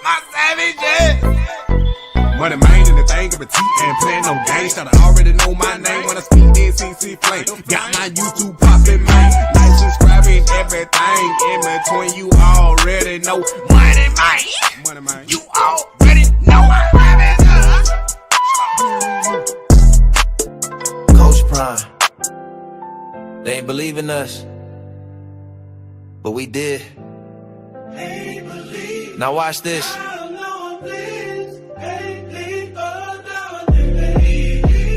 My savage. Money man in the thing of a T and playing no games. Should I already know my name when I speak NCC flame. Got my YouTube poppin', man. Like, subscribing, everything in between. You already know. Money man. You already know my Coach Prime. They ain't believe in us, but we did. Now watch this.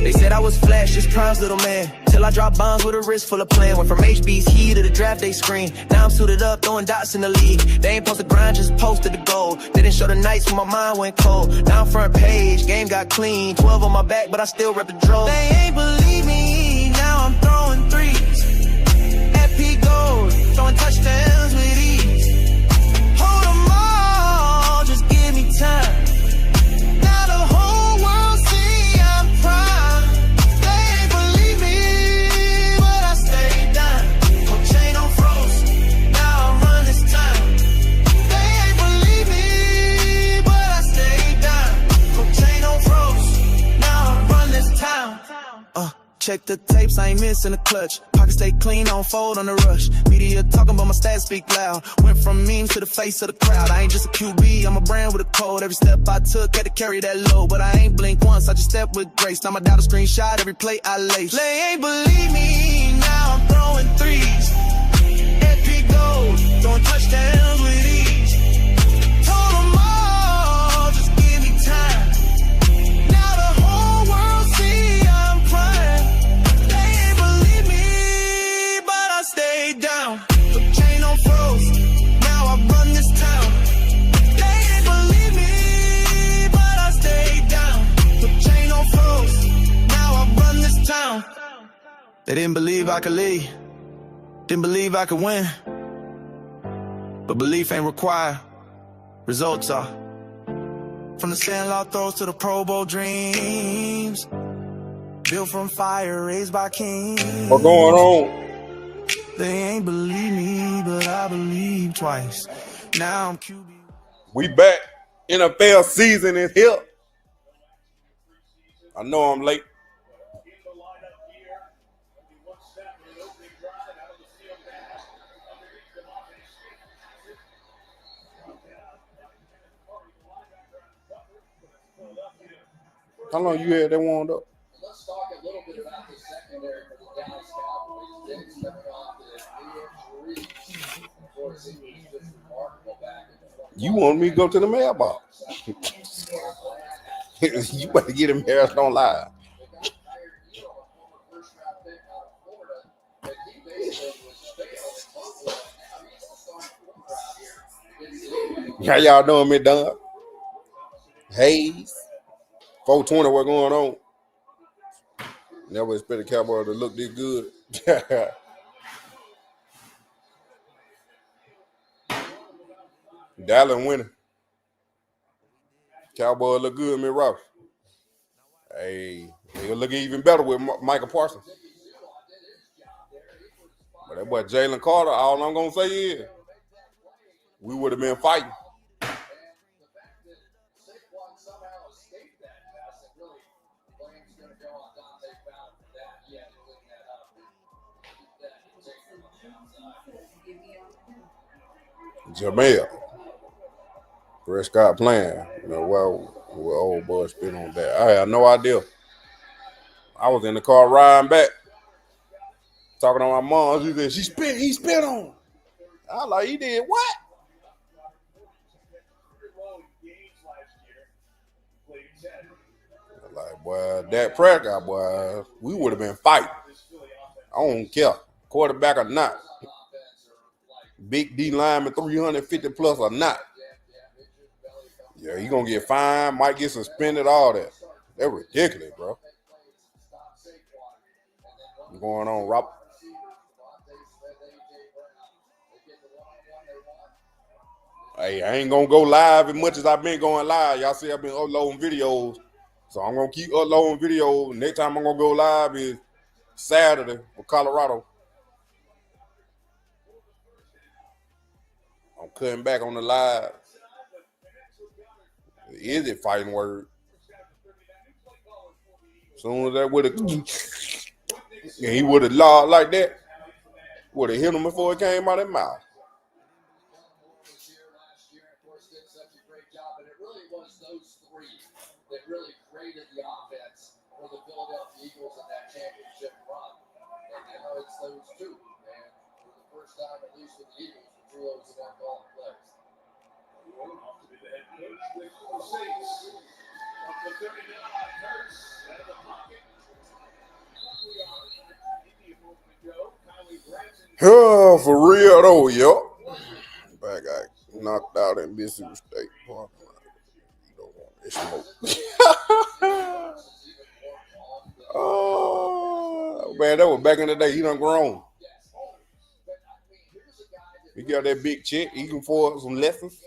They said I was flash, just Prime's little man. Till I dropped bombs with a wrist full of plan. Went from HB's heat to the draft day screen. Now I'm suited up, throwing dots in the league. They ain't supposed to grind, just posted the goal. Didn't show the nights when my mind went cold. Now I'm front page, game got clean. 12 on my back, but I still rep the drove. They ain't believe me, now I'm throwing threes. FP gold, throwing touchdowns with ease. Hold them all, just give me time. Now the whole world see I'm prime. They ain't believe me, but I stayed down. No chain on froze, now I run this time. They ain't believe me, but I stayed down. No chain on froze, now I run this town. Check the tapes, I ain't missing a clutch. Pockets stay clean, I don't fold on the rush. Media talking about my stats speak loud. Went from memes to the face of the crowd. I ain't just a QB, I'm a brand with a code. Every step I took had to carry that load. But I ain't blink once, I just step with grace. Now my data screenshot every play I lace. They ain't believe me, now I'm throwing threes. FP gold, throwing touchdowns with ease. Told them all, just give me time. Now the whole world see I'm prime. Stay down, the chain on froze. Now I run this town. They ain't believe me, but I stay down. The chain on froze. Now I run this town. They didn't believe I could lead, didn't believe I could win. But belief ain't required, results are. From the sandlot throws to the Pro Bowl dreams. Built from fire, raised by kings. What's going on? They ain't believe me, but I believe twice. Now I'm QB. We back. NFL season is here. I know I'm late. How long you had that warmed up? Let's talk a little bit about the secondary for the Dallas Cowboys. Then stepping off the injury. Of course, he was just remarkable back in the You want me to go to the mailbox? You better get him here. Don't lie. How y'all doing, me done? Hayes. 420, what going on? Never expected Cowboys to look this good. Dallas winning. Cowboys look good, me Ross. Hey, they'll look even better with Micah Parsons. But that boy Jalen Carter, all I'm going to say is we would have been fighting. Jamel. Prescott playing. You know, well, old boy spit on that. I had no idea. I was in the car riding back, talking to my mom. She said, he spit on. I was like, he did what? Like, boy, Dak Prescott, boy, we would have been fighting. I don't care, quarterback or not. Big D lineman, 350 plus or not. Yeah, he gonna get fined, might get suspended, all that. They're ridiculous, bro. What's going on, Rob? Hey, I ain't gonna go live as much as I've been going live. Y'all see I've been uploading videos. So I'm gonna keep uploading videos. Next time I'm gonna go live is Saturday for Colorado. I'm cutting back on the live. Is it fighting word? Soon as that would have, and he would have logged like that, would have hit him before it came out of his mouth. Last year, of course, did such a great job, and it really was those three that really created the offense for the Philadelphia Eagles in that championship run. And now it's those two, and for the first time, at least with the Eagles, the trios of them calling plays. Off to be the head coach with Azeez. Up to 39, Hurts out of the pocket. Oh, for real though, yo. Bad guy knocked out in Mississippi State. You don't want this smoke. Oh man, that was back in the day. He done grown. He got that big check. He can afford some lessons.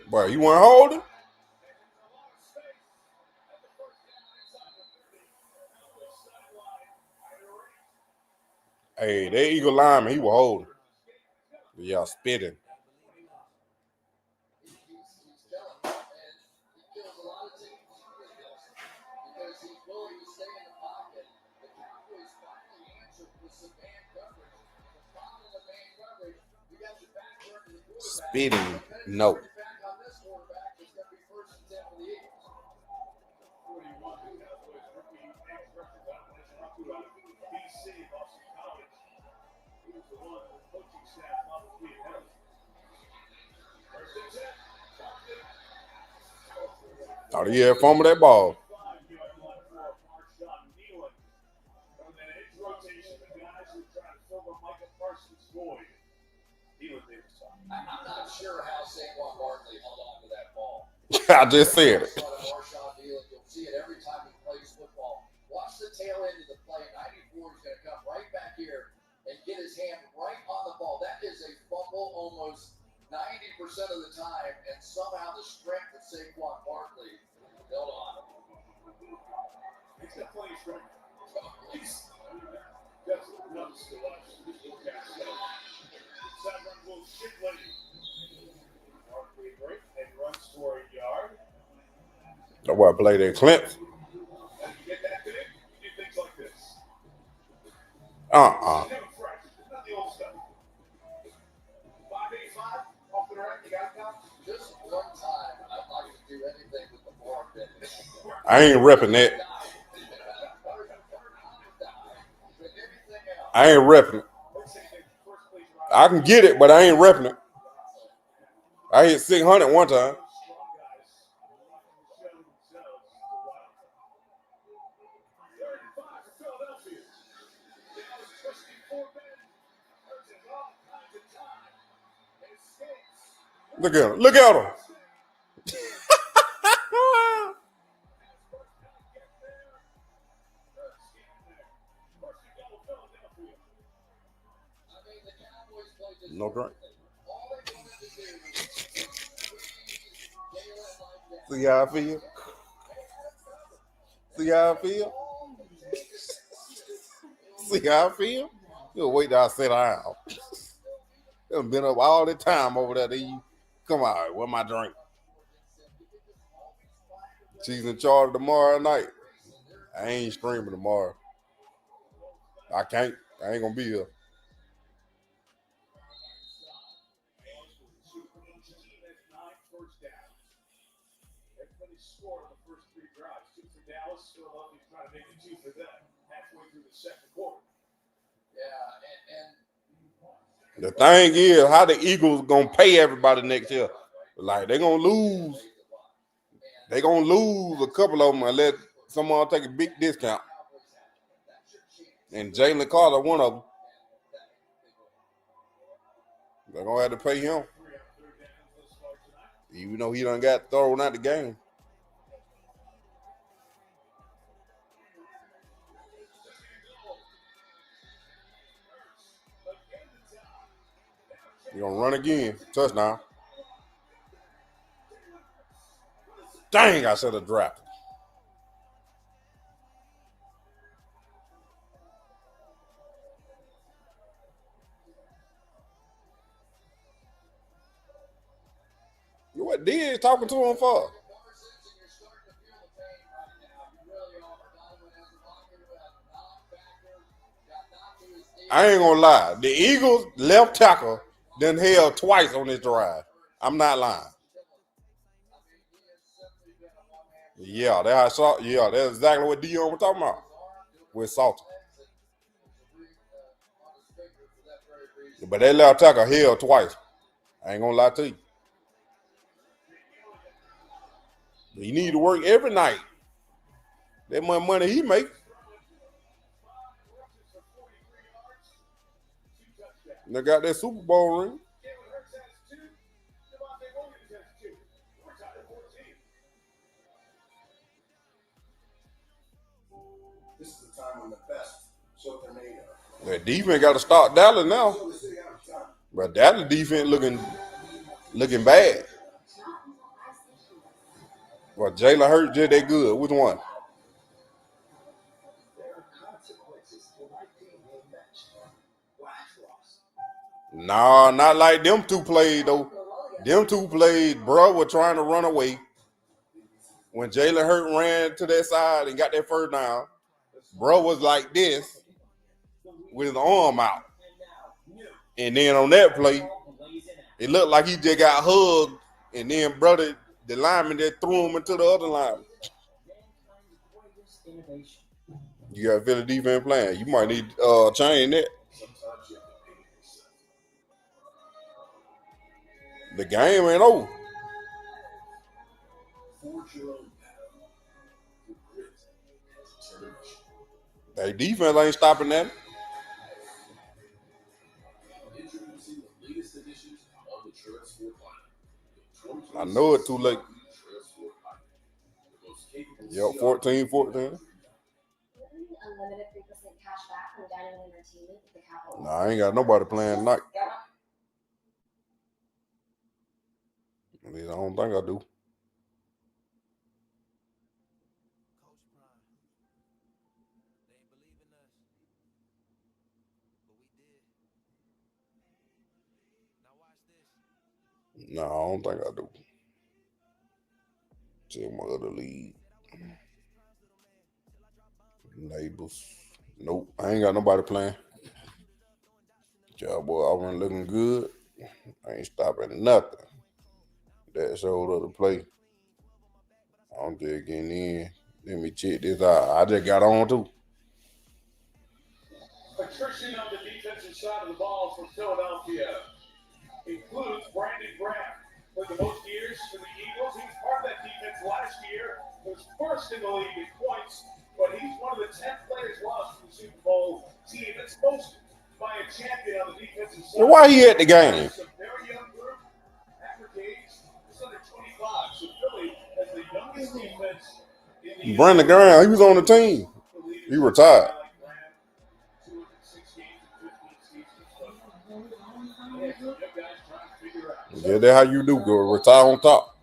Boy, you want to hold him? Hey, that Eagle lineman, he was holding. Y'all spitting. Spitting, no. Thought he had fumbled that ball. I'm not sure how Saquon Barkley held on to that ball. I just said it. You'll see it every time he plays football. Watch the tail end of the play. 94 is going to come right back here and get his hand right on the ball. That is a fumble almost 90% of the time, and somehow the strength of Saquon Barkley held on. It's definitely a strength. That's nuts to watch. Seven will ship lady. Barkley break and runs for a yard. That's why I played that Clint. And you get that big, you do things like this. Uh-uh. Never fresh. It's not the old stuff. 585 off the right. You got it now? Just one time, I'd like to do anything with the ball. I ain't repping that. I ain't repping it. I can get it, but I ain't repping it. I hit 600 one time. Look at him. Look at him. No drink. See how I feel? See how I feel? See how I feel? You'll wait till I sit down. I've been up all the time over there. Come on, where my drink? She's in charge tomorrow night. I ain't streaming tomorrow. I can't. I ain't gonna be here. Everybody scored on the first three drives. 2 for Dallas. Philadelphia trying to make it 2 for them halfway through the second quarter. Yeah, and The thing is, how the Eagles gonna pay everybody next year? Like they're gonna lose. They're gonna lose a couple of them unless someone take a big discount. And Jalen Carter, one of them. They're gonna have to pay him. Even though he done got thrown out the game. You're going to run again. Touchdown. Dang, I should have dropped. What D is talking to him for? I ain't gonna lie. The Eagles left tackle done held twice on this drive. I'm not lying. Yeah, that's exactly what Dion was talking about with Salter. But that left tackle held twice. I ain't gonna lie to you. He need to work every night. That much money he make. They got that Super Bowl ring. This is the time when the best show what they're made of. That defense got to start Dallas now. But Dallas defense looking bad. Well, Jalen Hurts did that good. Which one? Nah, not like them two played, though. Them two played, bro, were trying to run away. When Jalen Hurts ran to that side and got that first down, bro was like this with his arm out. And then on that play, it looked like he just got hugged. And then, brother, the lineman that threw him into the other lineman. You got to feel the defense playing. You might need to change that. The game ain't over. Hey, defense ain't stopping that. I know it too late. Yep, 14-14. Unlimited 3% cash back from dining and entertainment at the Capitol. Nah, I ain't got nobody playing tonight. At least I don't think I do. No, I don't think I do. Check my other league. Neighbors. Nope, I ain't got nobody playing. Cowboy offense looking good. I ain't stopping nothing. That showed up to play. I'm just getting in. Let me check this out. I just got on too. Attrition on the defensive side of the ball for Philadelphia includes Brandon Graham. For the most years for the Eagles, he was part of that defense last year. Was first in the league in points, but he's one of the 10 players lost from the Super Bowl team. It's most by a champion on the defensive side. So why he at the game? It's a very young group. Average age is under 25. So Philly has the youngest defense in the Brandon Graham, he was on the team. He retired. Yeah, that's how you do. Go retire on top.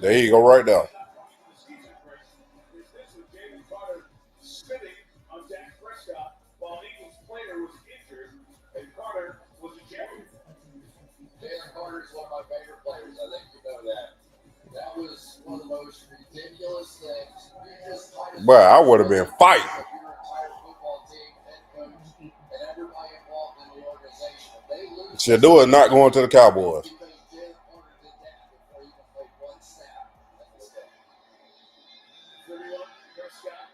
There you go, right there. Jalen Carter spitting on Dak Prescott while Eagles player was injured, and Carter was ejected. Jalen Carter is one of my favorite players. I think you know that. That was one of the most ridiculous things. But I would have been fighting. Your entire football team, head coach, and everybody involved in the organization. They lose. Shador is not going to the Cowboys. Because Jalen Carter did that before he even played one snap at this game. 31, Prescott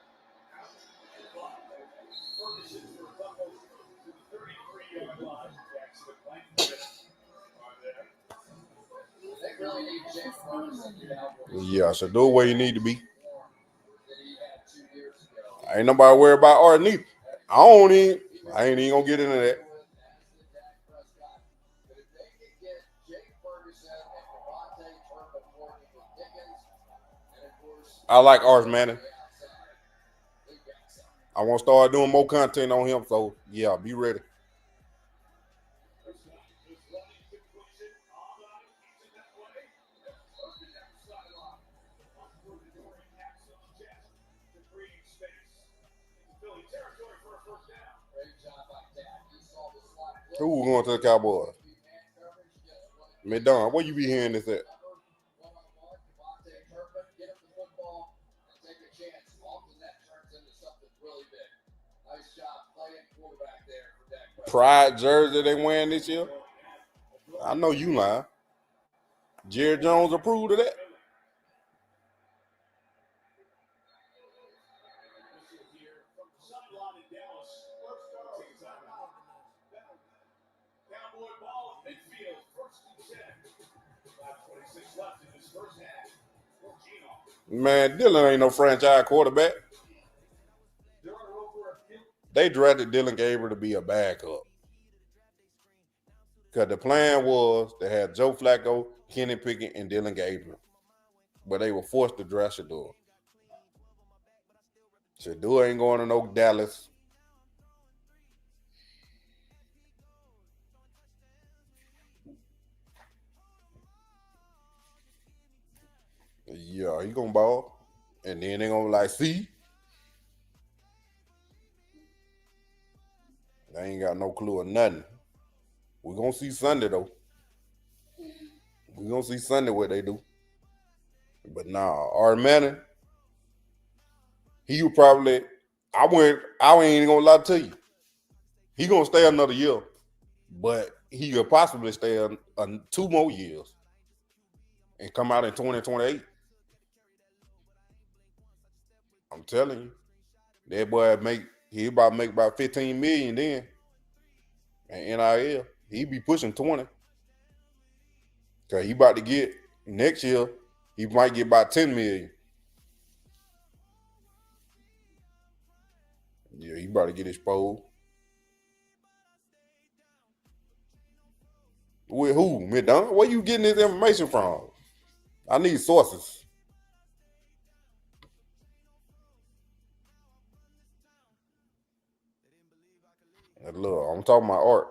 out and blocked. Ferguson for a fumble to the 33-yard line. Jackson with blank fist are there. They really need Jalen Carter to get out where Yeah, Shador where you need to be. he had 2 years ago. Ain't nobody worried about Art neither. I ain't even gonna get into that. But if they could get Jake Ferguson and Devontae Turpin working with Dickens, and of course, I like Art Manning. they got something. I want to start doing more content on him. So yeah, be ready. Who going to the Cowboys? McDonald, where you be hearing this at? Pride jersey they wearing this year? I know you lying. Jerry Jones approved of that? Cowboy ball midfield, first and 10. 5:26 left in this first half. Man, Dylan ain't no franchise quarterback. They drafted Dylan Gabriel to be a backup. Because the plan was to have Joe Flacco, Kenny Pickett, and Dylan Gabriel. But they were forced to draft Shador. Shador ain't going to no Dallas. Yeah, he gonna ball. And then they gonna be like, see? They ain't got no clue or nothing. We're gonna see Sunday though. We're gonna see Sunday what they do. But nah, Manning, he would probably, I ain't gonna lie to you. He gonna stay another year. But he could possibly stay 2 more years and come out in 2028. I'm telling you, that boy he about to make about $15 million then. And NIL, he be pushing 20. Cause he about to get next year, he might get about 10 million. Yeah, he about to get exposed. With who? McDonald? Where you getting this information from? I need sources. Look, I'm talking about art.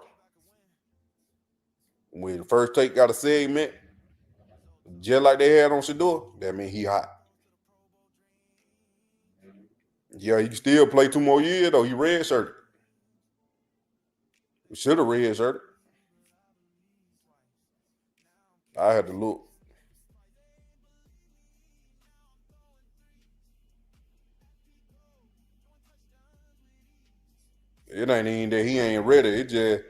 When the first take got a segment, just like they had on Shador, that means he hot. Yeah, he can still play 2 more years, though. He red-shirted. He should have red-shirted. I had to look. It ain't even that he ain't ready. It just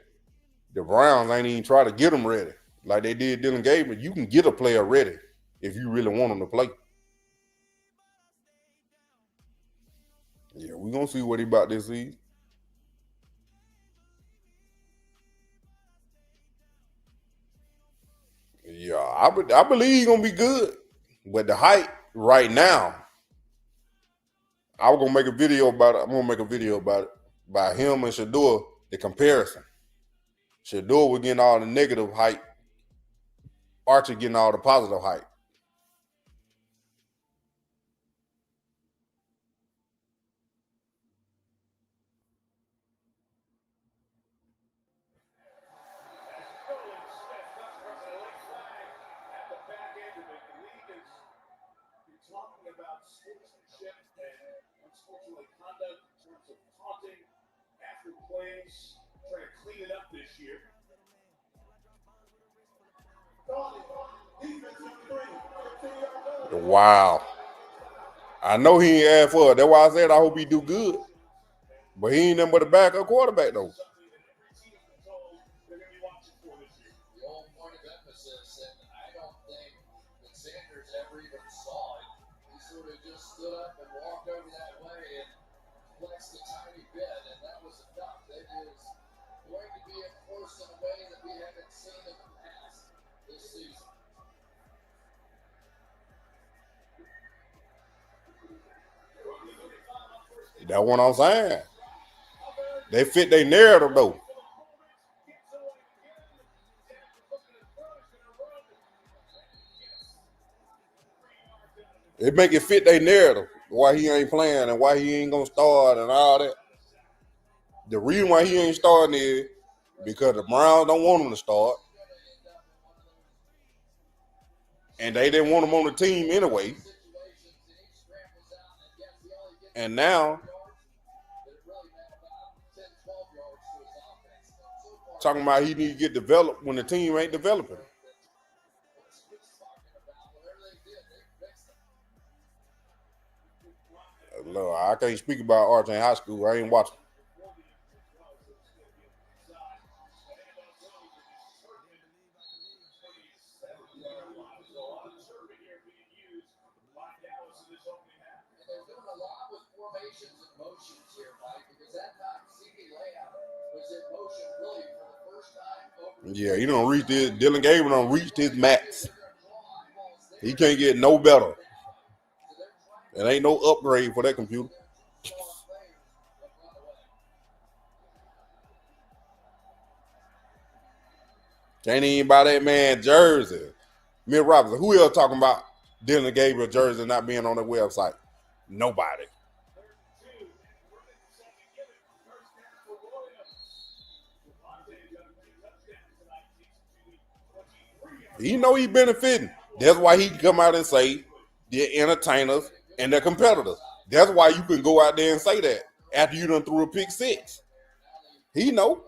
the Browns ain't even try to get him ready. Like they did Dylan Gabriel. You can get a player ready if you really want him to play. Yeah, we're going to see what he about this season. Yeah, I believe he's going to be good. But the height right now, I was going to make a video about it. I'm going to make a video about it. By him and Shador, the comparison. Shador was getting all the negative hype. Archer getting all the positive hype. Talking about sportsmanship and unsportsmanlike conduct in terms of taunting after plays, trying to clean it up this year. Wow. I know he ain't asked for it. That's why I said I hope he do good. But he ain't nothing but a backup quarterback, though. The whole point of emphasis, and I don't think that Sanders ever even saw it. He sort of just stood up and walked over that way and flexed a tiny bit, and that was enough. It is going to be enforced in a way that we haven't seen in the past this season. That's what I'm saying. They fit their narrative, though. It make it fit their narrative, why he ain't playing and why he ain't going to start and all that. The reason why he ain't starting is because the Browns don't want him to start. And they didn't want him on the team anyway. And now talking about he need to get developed when the team ain't developing. Lord, I can't speak about Arch in high school. I ain't watching. They're doing a lot with formations and motions here, Mike, because that time CB layout was in motion really for the first time over. Yeah, he don't reach this. Dylan Gabriel don't reach his max. He can't get no better. It ain't no upgrade for that computer. Can't even buy that man jersey. Mitt Robinson. Who else talking about Dylan Gabriel jersey not being on the website? Nobody. He know he benefiting. That's why he come out and say they're entertainers and they're competitors. That's why you can go out there and say that after you done threw a pick six. He know.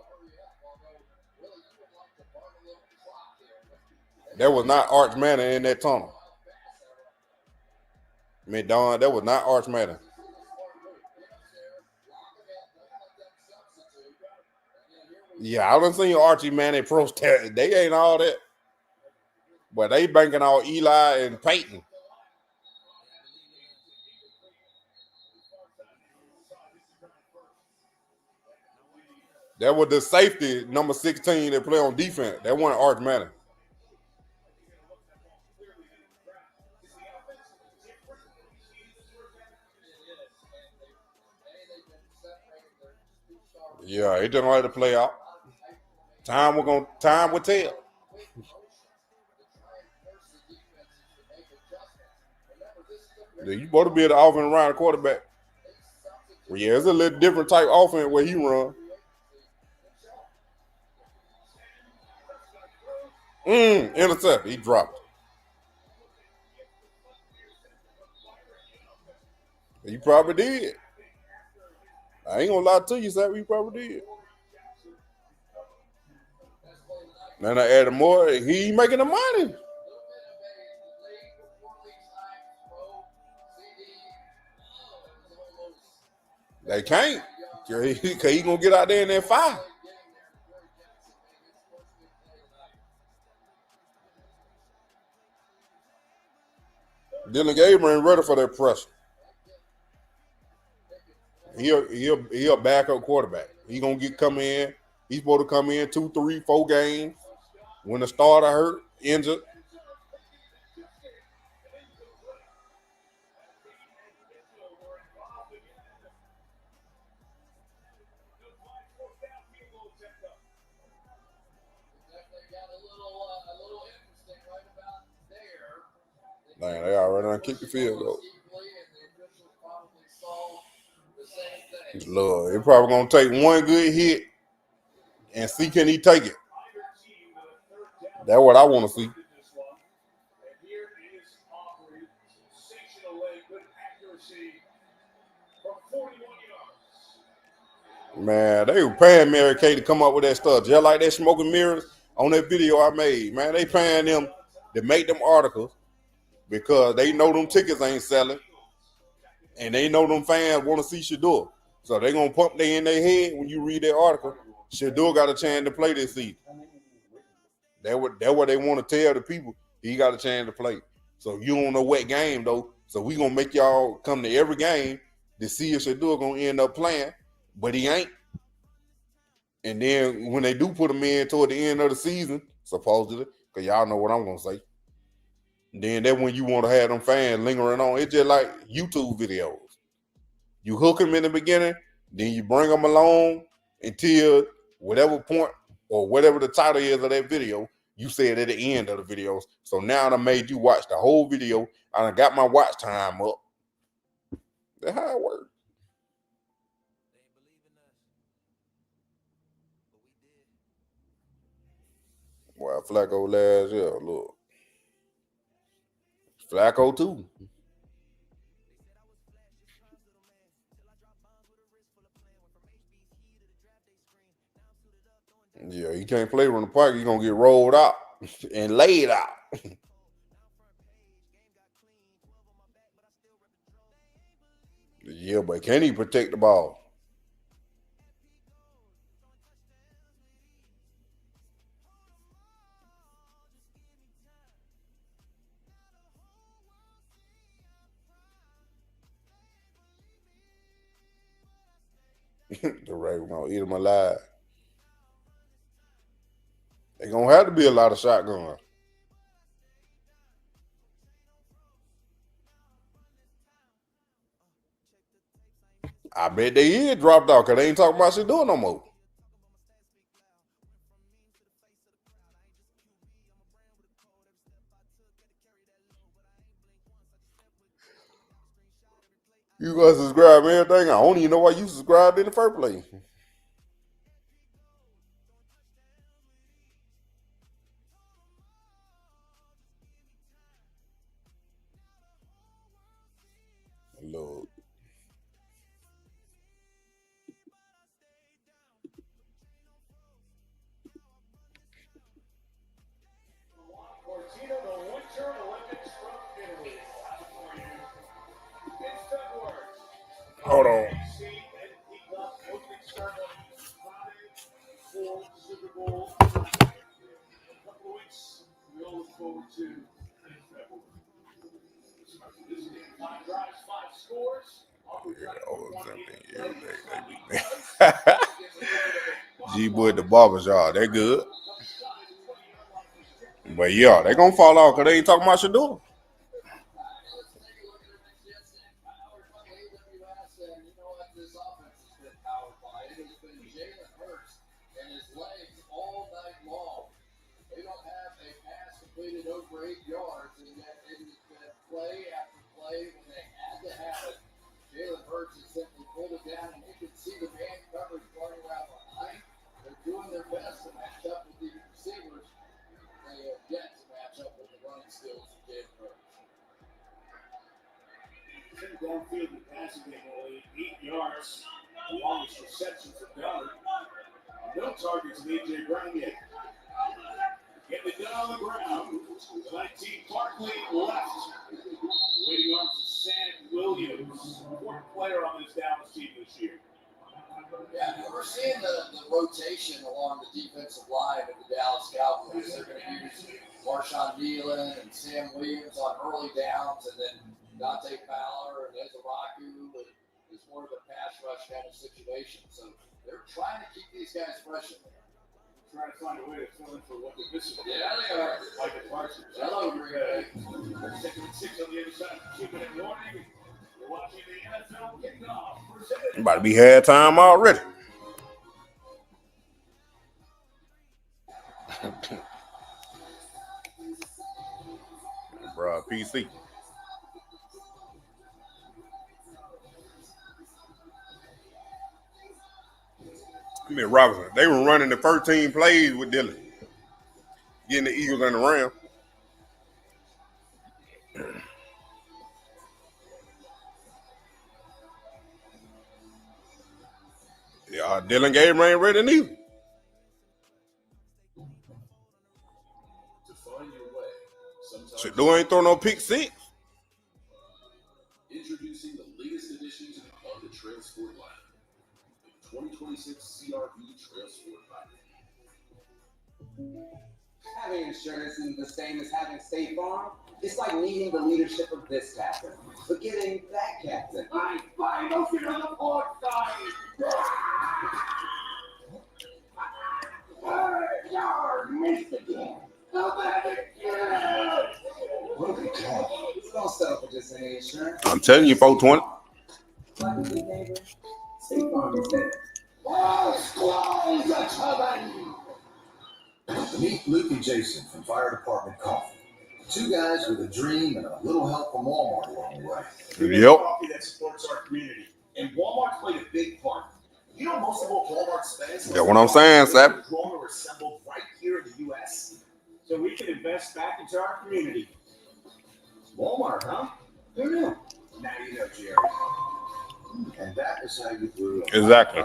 That was not Arch Manning in that tunnel. I mean, Don, that was not Arch Manning. Yeah, I done seen Archie Manning protest. They ain't all that. But they banking on Eli and Peyton. That was the safety, number 16, that play on defense. That wasn't Arch Manning. Yeah, it didn't like to play out. Time will tell. Yeah, you better be able to offense around the quarterback. Well, yeah, it's a little different type offense where he run. Intercept. He dropped it. He probably did. I ain't gonna lie to you, Sam. He probably did. Then I added more. He ain't making the money. They can't. Cause he gonna get out there in that fire. Dylan Gabriel ain't ready for that pressure. He a backup quarterback. He gonna come in. He's supposed to come in 2, 3, 4 games. When the starter hurt, injured. Man, they already done kicked the field goal. Lord, they're probably gonna take one good hit and see can he take it. That's what I want to see. Man, they were paying Mary Kay to come up with that stuff, just like that smoking mirrors on that video I made. Man, they paying them to make them articles because they know them tickets ain't selling, and they know them fans want to see Shador. So they gonna pump they in their head when you read that article. Shador got a chance to play this season. That's what they want to tell the people. He got a chance to play. So you don't know what game though. So we gonna make y'all come to every game to see if Shador gonna end up playing, but he ain't. And then when they do put him in toward the end of the season, supposedly, because y'all know what I'm gonna say. Then that's when you want to have them fans lingering on. It's just like YouTube videos. You hook them in the beginning, then you bring them along until whatever point or whatever the title is of that video, you say it at the end of the videos. So now I made you watch the whole video. I done got my watch time up. That's how it works. Well, Flacco last year, look. Flacco too. Yeah, you can't play from the pocket. You're going to get rolled out and laid out. Yeah, but can he protect the ball? The Ravens gonna eat him alive. They're gonna have to be a lot of shotguns. I bet they is dropped off because they ain't talking about shit doing no more. You gonna subscribe to everything? I don't even know why you subscribed in the first place. Lord. Cortina, the Winter Olympics from Italy. In February. Hold on. NBC and Peacock opening ceremony Friday for Super Bowl. A couple of weeks we all look forward to in February. This game, 5 drives, 5 scores. G-Boy at the barbershop, they good. But yeah, they gonna fall off because they ain't talking about shit doing. This offense has been powered by. It has been Jalen Hurts and his legs all night long. They don't have a pass completed over 8 yards, and yet it has been play after play when they had to have it. Jalen Hurts has simply pulled it down, and you can see the man coverage running around behind. They're doing their best to match up with the receivers. They have yet to match up with the running skills of Jalen Hurts. Downfield in the passing game only 8 yards. The longest reception for Gunner. No targets in A.J. Brown yet. Getting it done on the ground. 19 Barkley left. Waiting on to Sam Williams. Important player on this Dallas team this year. Yeah, we're seeing the rotation along the defensive line of the Dallas Cowboys. They're going to use Marshawn Nealon and Sam Williams on early downs, and then Dante Fowler and Ejected. It's more of a pass rush kind of situation. So they're trying to keep these guys fresh in there. Trying to find a way to fill in for what they're missing. Yeah, they are. Micah Parsons. Hello, Green Bay. Second and 6 on the other side. 2-minute warning. You're watching the NFL Kickoff. Presented. About to be halftime already. Bruh, PC. I mean, Robinson. They were running the 13 plays with Dylan. Getting the Eagles and the Rams. Yeah, Dylan game ain't ready neither. To find your way, sometimes Shador ain't throw no pick 6. introducing the latest addition of the Trail Sport line. The 2026 CRV Trail Sport line. Having insurance isn't the same as having State Farm. It's like needing the leadership of this captain, forgetting that captain. I final get on the port side. Yard missed again. How bad again? Look at that. Don't settle for just any insurance. I'm telling you, 420. Like a good neighbor, State Farm is there. Meet Luke and Jason from Fire Department Coffee. 2 guys with a dream and a little help from Walmart along the way. We make Yep. coffee that supports our community. And Walmart's played a big part. You know, most of what Walmart spends. That's what I'm saying, Sap. Grown or assembled right here in the U.S. So we can invest back into our community. Walmart, huh? Who knew? Now you know, Jerry. And that is how you grew up. Exactly.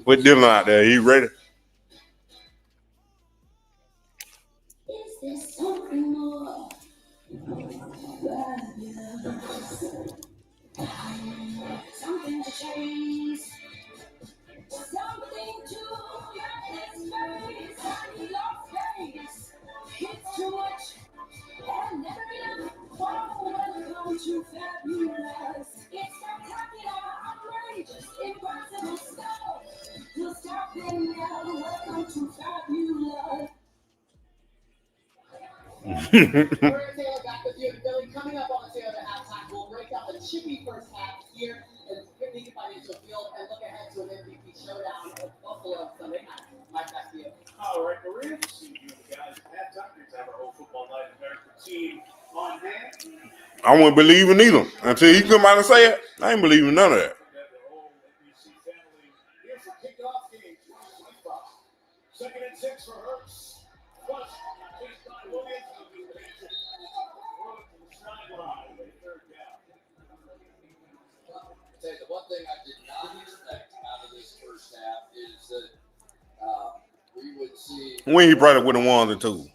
With Dylan out there, he ready. chase. Something to get his face. He lost face. It's too much and never enough. Oh, welcome to fabulous. It's spectacular, outrageous, impossible stuff. We'll stop them now. Welcome to fabulous. We're going to Taylor back with you and Billy. Coming up on the Taylor halftime, we'll break out the chippy first half here at Community Financial Field and look ahead to an MVP showdown at Buffalo Sunday night. Mike, back to you. All right, Maria, see you guys at halftime. Great to have our whole football night American team on hand. I wouldn't believe in either until he come out and say it. I ain't believing none of that. The whole NBC family here for kickoff game 2025. 2nd and 6 for Hurts. Plus, chased by Williams. I'll tell you, the one thing I did not expect out of this first half is that we would see When he probably would have won the two.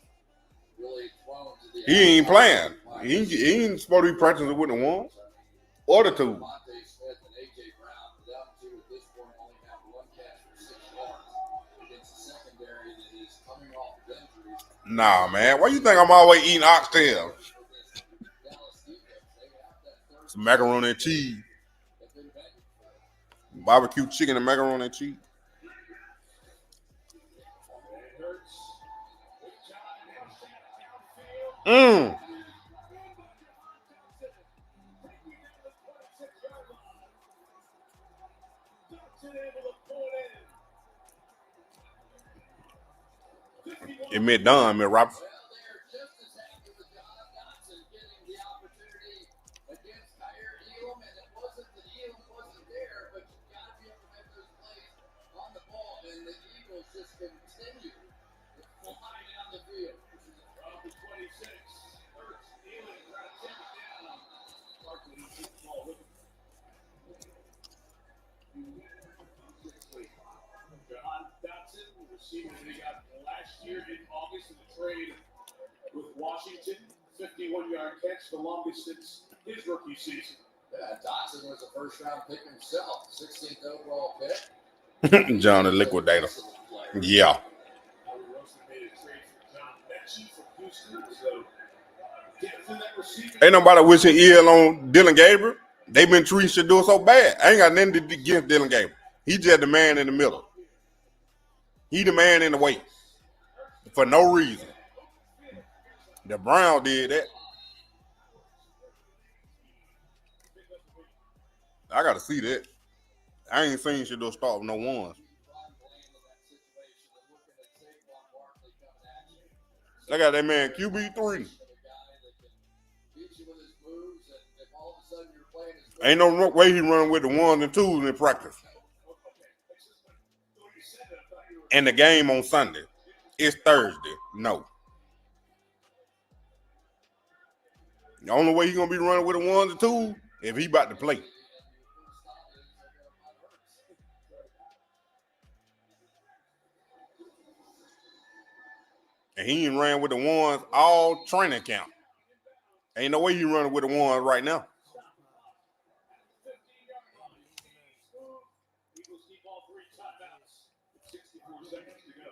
really thrown to the He ain't playing. He ain't supposed to be practicing with the one or the two. Monte Smith and A.J. Brown, them two at this point only have one catch for 6 yards against a secondary that is coming off of injuries. Nah, man. Why you think I'm always eating oxtail? Dallas defense, they have that third Some macaroni and cheese. they've been begging for. Barbecue chicken and macaroni and cheese. Hurts. Good job. Downfield. Mmm. It meant done, man, Robert. Well, they're just as happy with John Dotson getting the opportunity against Kyer Elam, and it wasn't that Elam wasn't there, but you've got to be able to make those plays on the ball, and the Eagles just continue to fly down the field. From the 26, Hurts, Elam, trying to check it down. Barkley keeps the ball with him. John Dotson, the receiver that he got last year in August in the trade with Washington. 51-yard catch, the longest since his rookie season. Yeah, Dotson was a first-round pick himself, 16th overall pick. John the Liquidator. Yeah. We also made a trade for John Mechie from Houston. So, depth in that receiving. Ain't nobody wishing ill on Dylan Gabriel. They been treating Shador so bad. I ain't got nothing to do against Dylan Gabriel. He just the man in the middle. He the man in the way. For no reason. The Brown did that. I got to see that. I ain't seen Shador start with no ones. I got that man QB3. Ain't no way he running with the ones and twos in practice. And the game on Sunday. It's Thursday. No. The only way he gonna be running with the ones and twos if he about to play. And he ain't ran with the ones all training camp. Ain't no way he running with the ones right now. Eagles keep all 3 timeouts. 64 seconds to go.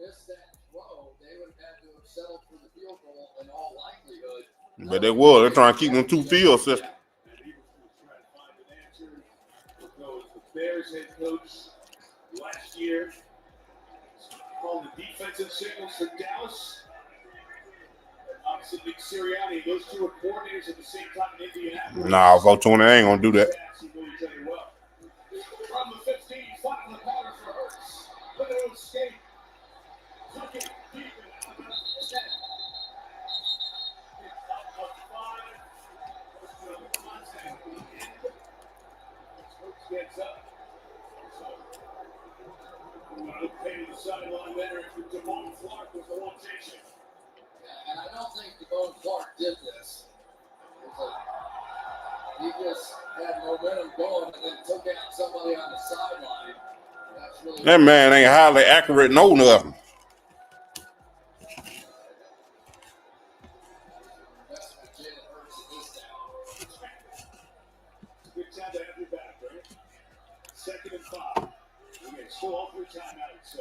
Missed that throw, they would have had to have settled for the field goal in all likelihood. But they will. They're trying to keep them 2 field systems. The Bears head coach last year called the defensive signals for Dallas. Obviously, Nick Sirianni, those 2 are coordinators at the same time in Indianapolis. Nah, 420 ain't gonna do that. From the 15, fighting the pattern for Hurts. Look at him escape. Tuck it deep and out of 10. It's out of 5. Hurts gets up. Okay, to the sideline there. Devon Clark was the one chasing. And I don't think Devon Clark did this. He just had momentum going and then took out somebody on the sideline. Really that man ain't highly accurate, no nothing. 2nd and 5. Again, still all 3 timeouts, so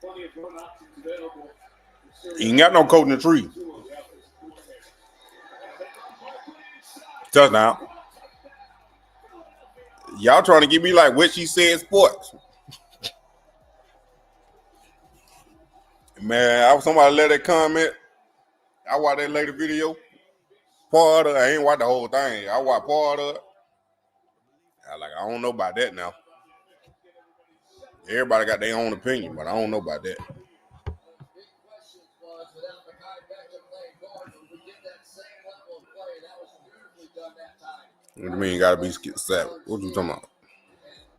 plenty of run options available. He ain't got no coach in the tree. Touchdown. Y'all trying to get me like what she said sports. Man, somebody let that comment. I watched that later video. Part of it. I ain't watched the whole thing. I watched part of it. I don't know about that now. Everybody got their own opinion, but I don't know about that. What do you mean you gotta be savage? What you talking about?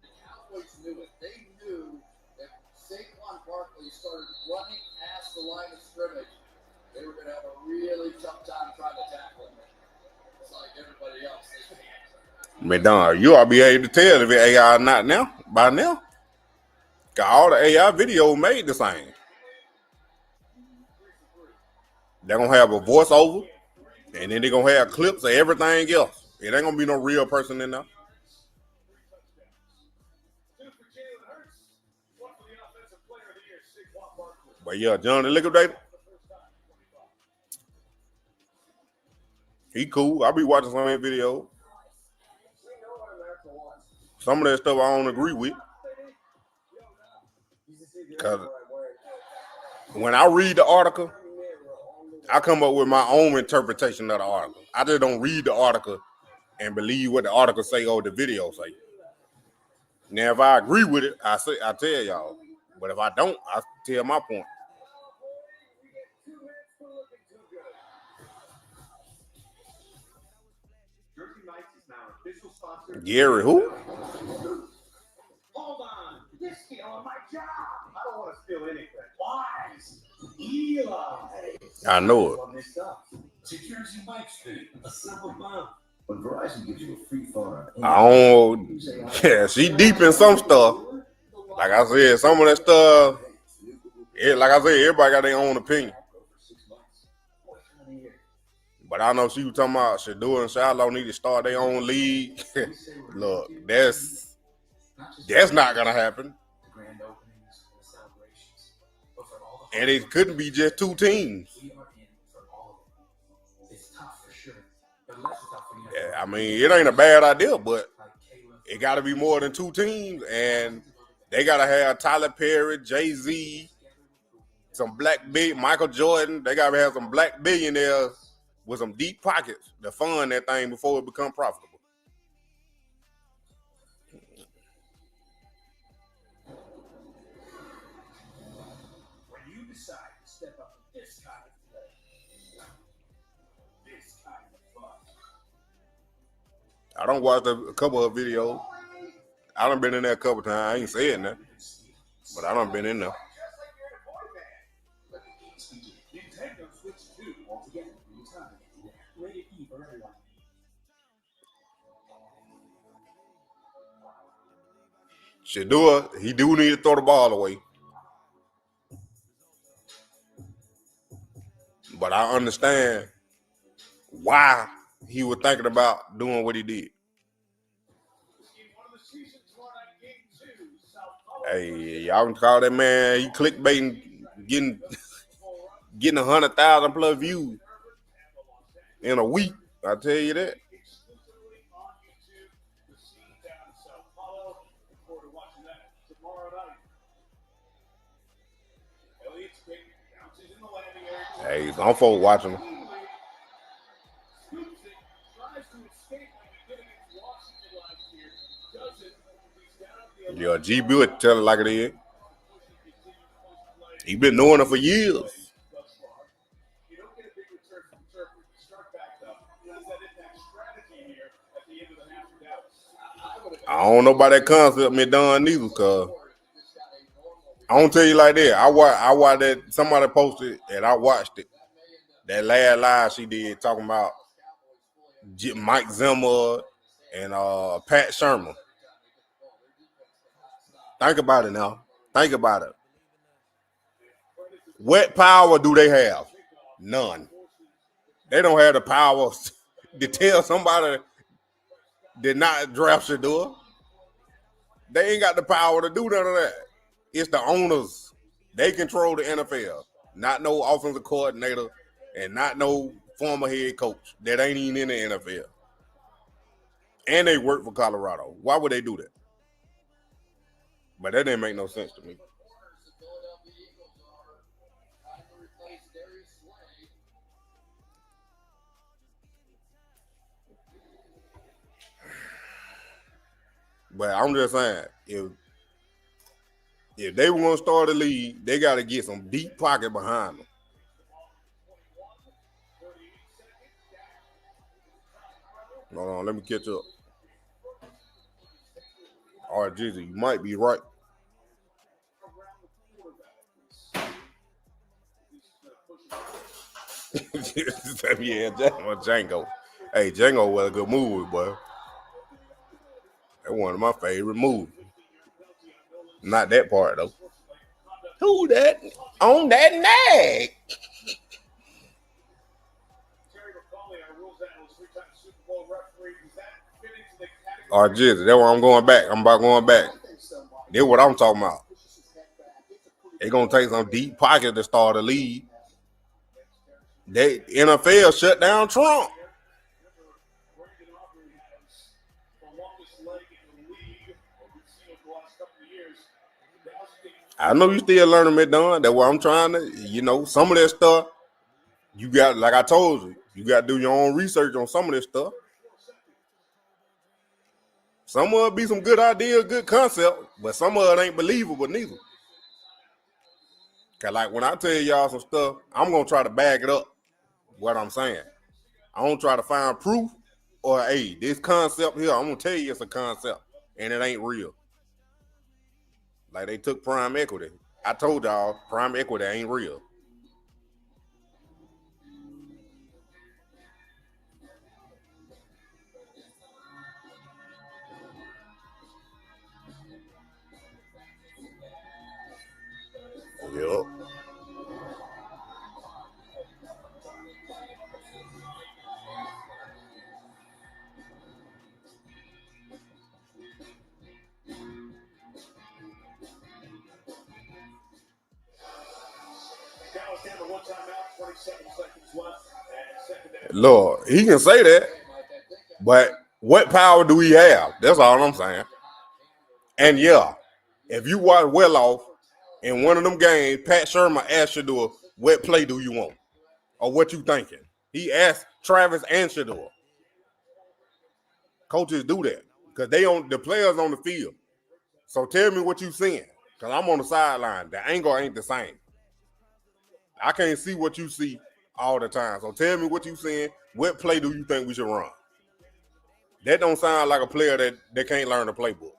The Cowboys knew it. They knew that Saquon Barkley started running past the line of scrimmage, they were going to have a really tough time trying to tackle him. It's like everybody else, they can't. Madonna, you ought to be able to tell if it's AI or not now, by now. Got all the AI videos made the same. They're going to have a voiceover, and then they're going to have clips of everything else. It ain't going to be no real person in there. But yeah, John the Liquidator, he cool. I be watching some of his videos. Some of that stuff I don't agree with. Because when I read the article, I come up with my own interpretation of the article. I just don't read the article and believe what the article say or the video say. Now, if I agree with it, I tell y'all. But if I don't, I tell my point. Gary, who? Hold on, you're stealing my job. I don't want to steal anything. Why? Eli. I know it. Security Mike's fee, a simple amount. When Verizon gives you a free phone, Yeah, she deep in some stuff. Like I said, some of that stuff, like I said, everybody got their own opinion. But I know she was talking about Shador and Shiloh need to start their own league. Look, that's not gonna happen. And it couldn't be just 2 teams. Yeah, I mean, it ain't a bad idea, but it got to be more than 2 teams, and they got to have Tyler Perry, Jay-Z, some Michael Jordan. They got to have some black billionaires with some deep pockets to fund that thing before it become profitable. When you decide to step up to this kind of play, this kind of fun. I done watched a couple of videos. I done been in there a couple times. I ain't saying that, but I done been in there. Shador, he do need to throw the ball away. But I understand why he was thinking about doing what he did. Hey, y'all can call that man, he clickbaiting, getting 100,000 plus views in a week. I tell you that. Hey, some folks watching him. Yeah, GB would tell it like it is. He been knowing it for years. I don't know about that concept me done neither, cause I don't tell you like that. I watched that somebody posted and I watched it. That last live she did talking about Mike Zimmer and Pat Shermer. Think about it now. Think about it. What power do they have? None. They don't have the power to tell somebody did not draft Shador. They ain't got the power to do none of that. It's the owners. They control the NFL. Not no offensive coordinator and not no former head coach that ain't even in the NFL. And they work for Colorado. Why would they do that? But that didn't make no sense to me. But I'm just saying, if they were going to start a league, they got to get some deep pocket behind them. Hold on, let me catch up. All right, Jizzy, you might be right. Yeah, Django. Hey, Django was a good movie, boy. That's one of my favorite movies. Not that part, though. Who that? On that nag. All right, Jizzy, that's where I'm going back. I'm about going back. That's what I'm talking about. They're going to take some deep pocket to start a league. They NFL shut down Trump. I know you still learning it, Don. That's why I'm trying to, some of that stuff, you got, like I told you, you got to do your own research on some of this stuff. Some of it be some good ideas, good concept, but some of it ain't believable neither. Cause like when I tell y'all some stuff, I'm gonna try to back it up. What I'm saying, I don't try to find proof or hey, this concept here, I'm gonna tell you it's a concept and it ain't real. Like they took prime equity. I told y'all prime equity ain't real. Yep. Lord, he can say that, but what power do we have? That's all I'm saying. And yeah, if you watch well off in one of them games, Pat Shermer asked Shador, what play do you want? Or what you thinking? He asked Travis and Shador. Coaches do that because the players on the field. So tell me what you seeing, because I'm on the sideline. The angle ain't the same. I can't see what you see all the time. So tell me what you seeing. What play do you think we should run? That don't sound like a player that can't learn the playbook.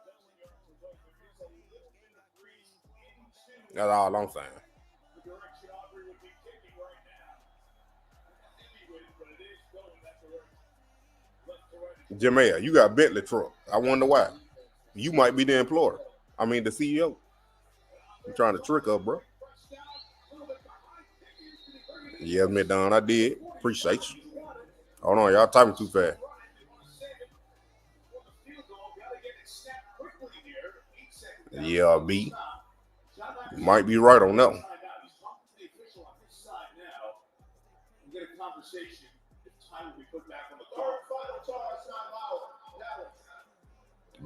That's all I'm saying. Jameer, you got a Bentley truck. I wonder why. You might be the employer. I mean, the CEO. I'm trying to trick up, bro. Yeah, Miss Don, I did. Appreciate you. Hold on, y'all typing too fast. Yeah, B. Might be right on that one.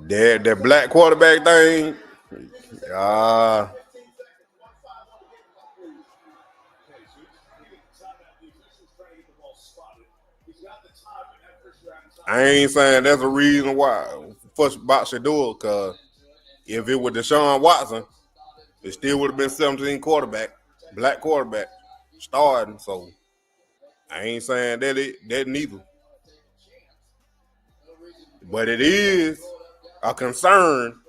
That black quarterback thing. I ain't saying that's a reason why fuss about Shador, because if it was Deshaun Watson, it still would have been 17 black quarterback starting. So I ain't saying that neither. But it is a concern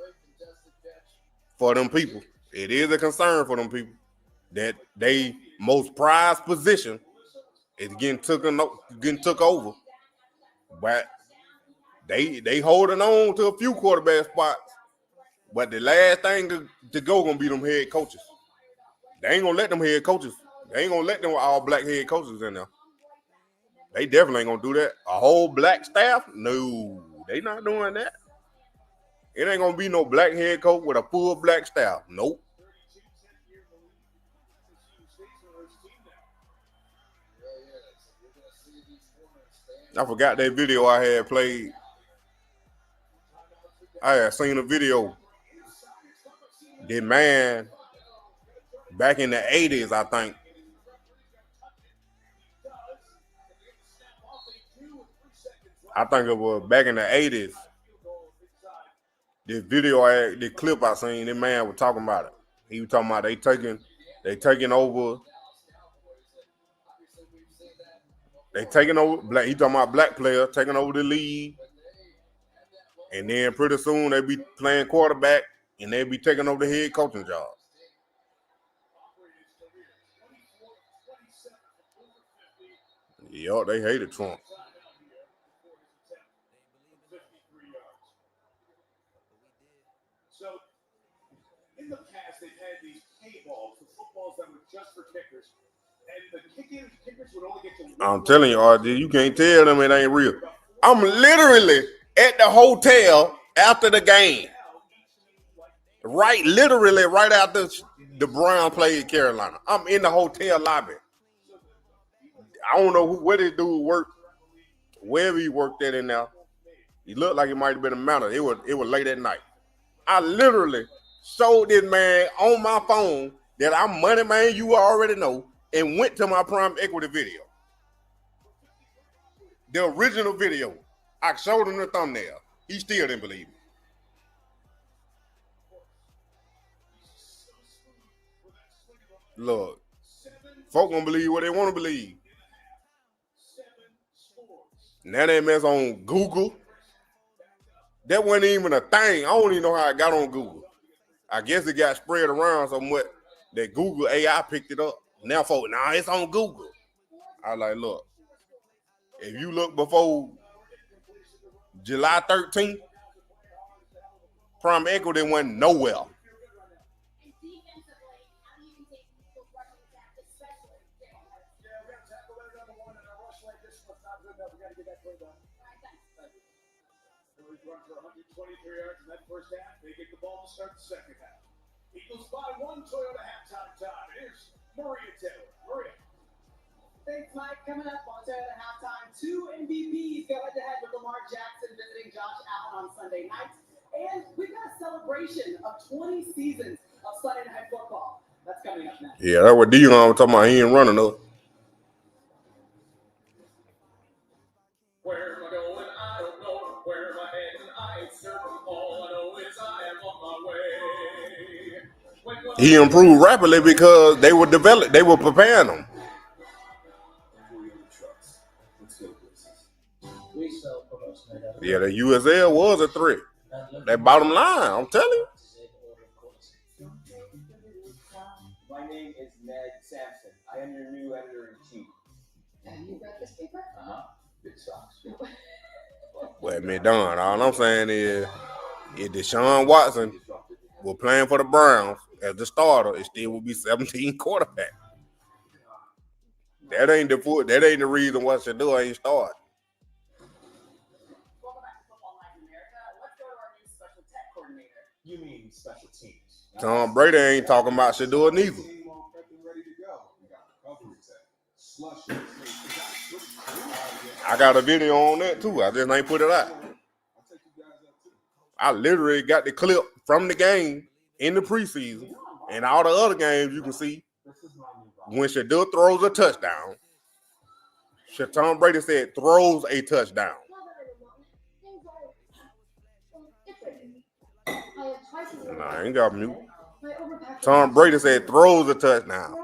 for them people. It is a concern for them people that they most prized position is getting took over. But they holding on to a few quarterback spots. But the last thing to go gonna be them head coaches. They ain't gonna let them head coaches. They ain't gonna let them all black head coaches in there. They definitely ain't gonna do that. A whole black staff? No, they not doing that. It ain't gonna be no black head coach with a full black staff. Nope. I forgot that video I had played. I had seen a video. The man back in the 80s, I think. I think it was back in the 80s. This video, the clip I seen, this man was talking about it. He was talking about they taking over. They taking over black. He talking about black players taking over the league, and then pretty soon they be playing quarterback, and they be taking over the head coaching job. Yup, they hated Trump. So, in the past, they've had these K-balls, the footballs that were just for kickers, and the kickers would only get to. I'm telling you, RJ, you can't tell them it ain't real. I'm literally at the hotel after the game. Literally right after the Browns played Carolina. I'm in the hotel lobby. I don't know where this dude worked, wherever he worked at in there. He looked like he might have been a mountain. It was late at night. I literally showed this man on my phone that I'm money man, you already know, and went to my Prime Equity video. The original video. I showed him the thumbnail. He still didn't believe me. Look, folk gonna believe what they want to believe. Now they mess on Google. That wasn't even a thing. I don't even know how it got on Google. I guess it got spread around somewhat that Google AI picked it up. Now folk, it's on Google. I was like, look, if you look before July 13th, Prime Equity went nowhere. Run for 123 yards in that first half. They get the ball to start the second half. Eagles by one, Toyota halftime time. Here's Maria Taylor. Maria. Thanks, Mike. Coming up on Toyota halftime, 2 MVPs go head-to-head with Lamar Jackson visiting Josh Allen on Sunday night. And we've got a celebration of 20 seasons of Sunday Night Football. That's coming up next. Yeah, that's what Dion was talking about. He ain't running up. Where am I going? I don't know. Where am I heading? I ain't certain. All I know is I am on my way. He improved rapidly because they were preparing him. Yeah, the USL was a threat. That bottom line, I'm telling you. My name is Ned Sampson. I am your new editor-in-chief. Have you read this paper? Big socks. Well, man, done. All I'm saying is, if Deshaun Watson were playing for the Browns as the starter, it still would be 17 quarterback. That ain't the reason why Shador ain't starting. Welcome back to Football Night in America. Let's go to our new special tech coordinator. You mean special teams? Tom Brady ain't talking about Shador neither. I got a video on that too. I just ain't put it out. I literally got the clip from the game in the preseason and all the other games you can see when Shador throws a touchdown. Tom Brady said throws a touchdown. Nah, I ain't got mute. Tom Brady said throws a touchdown.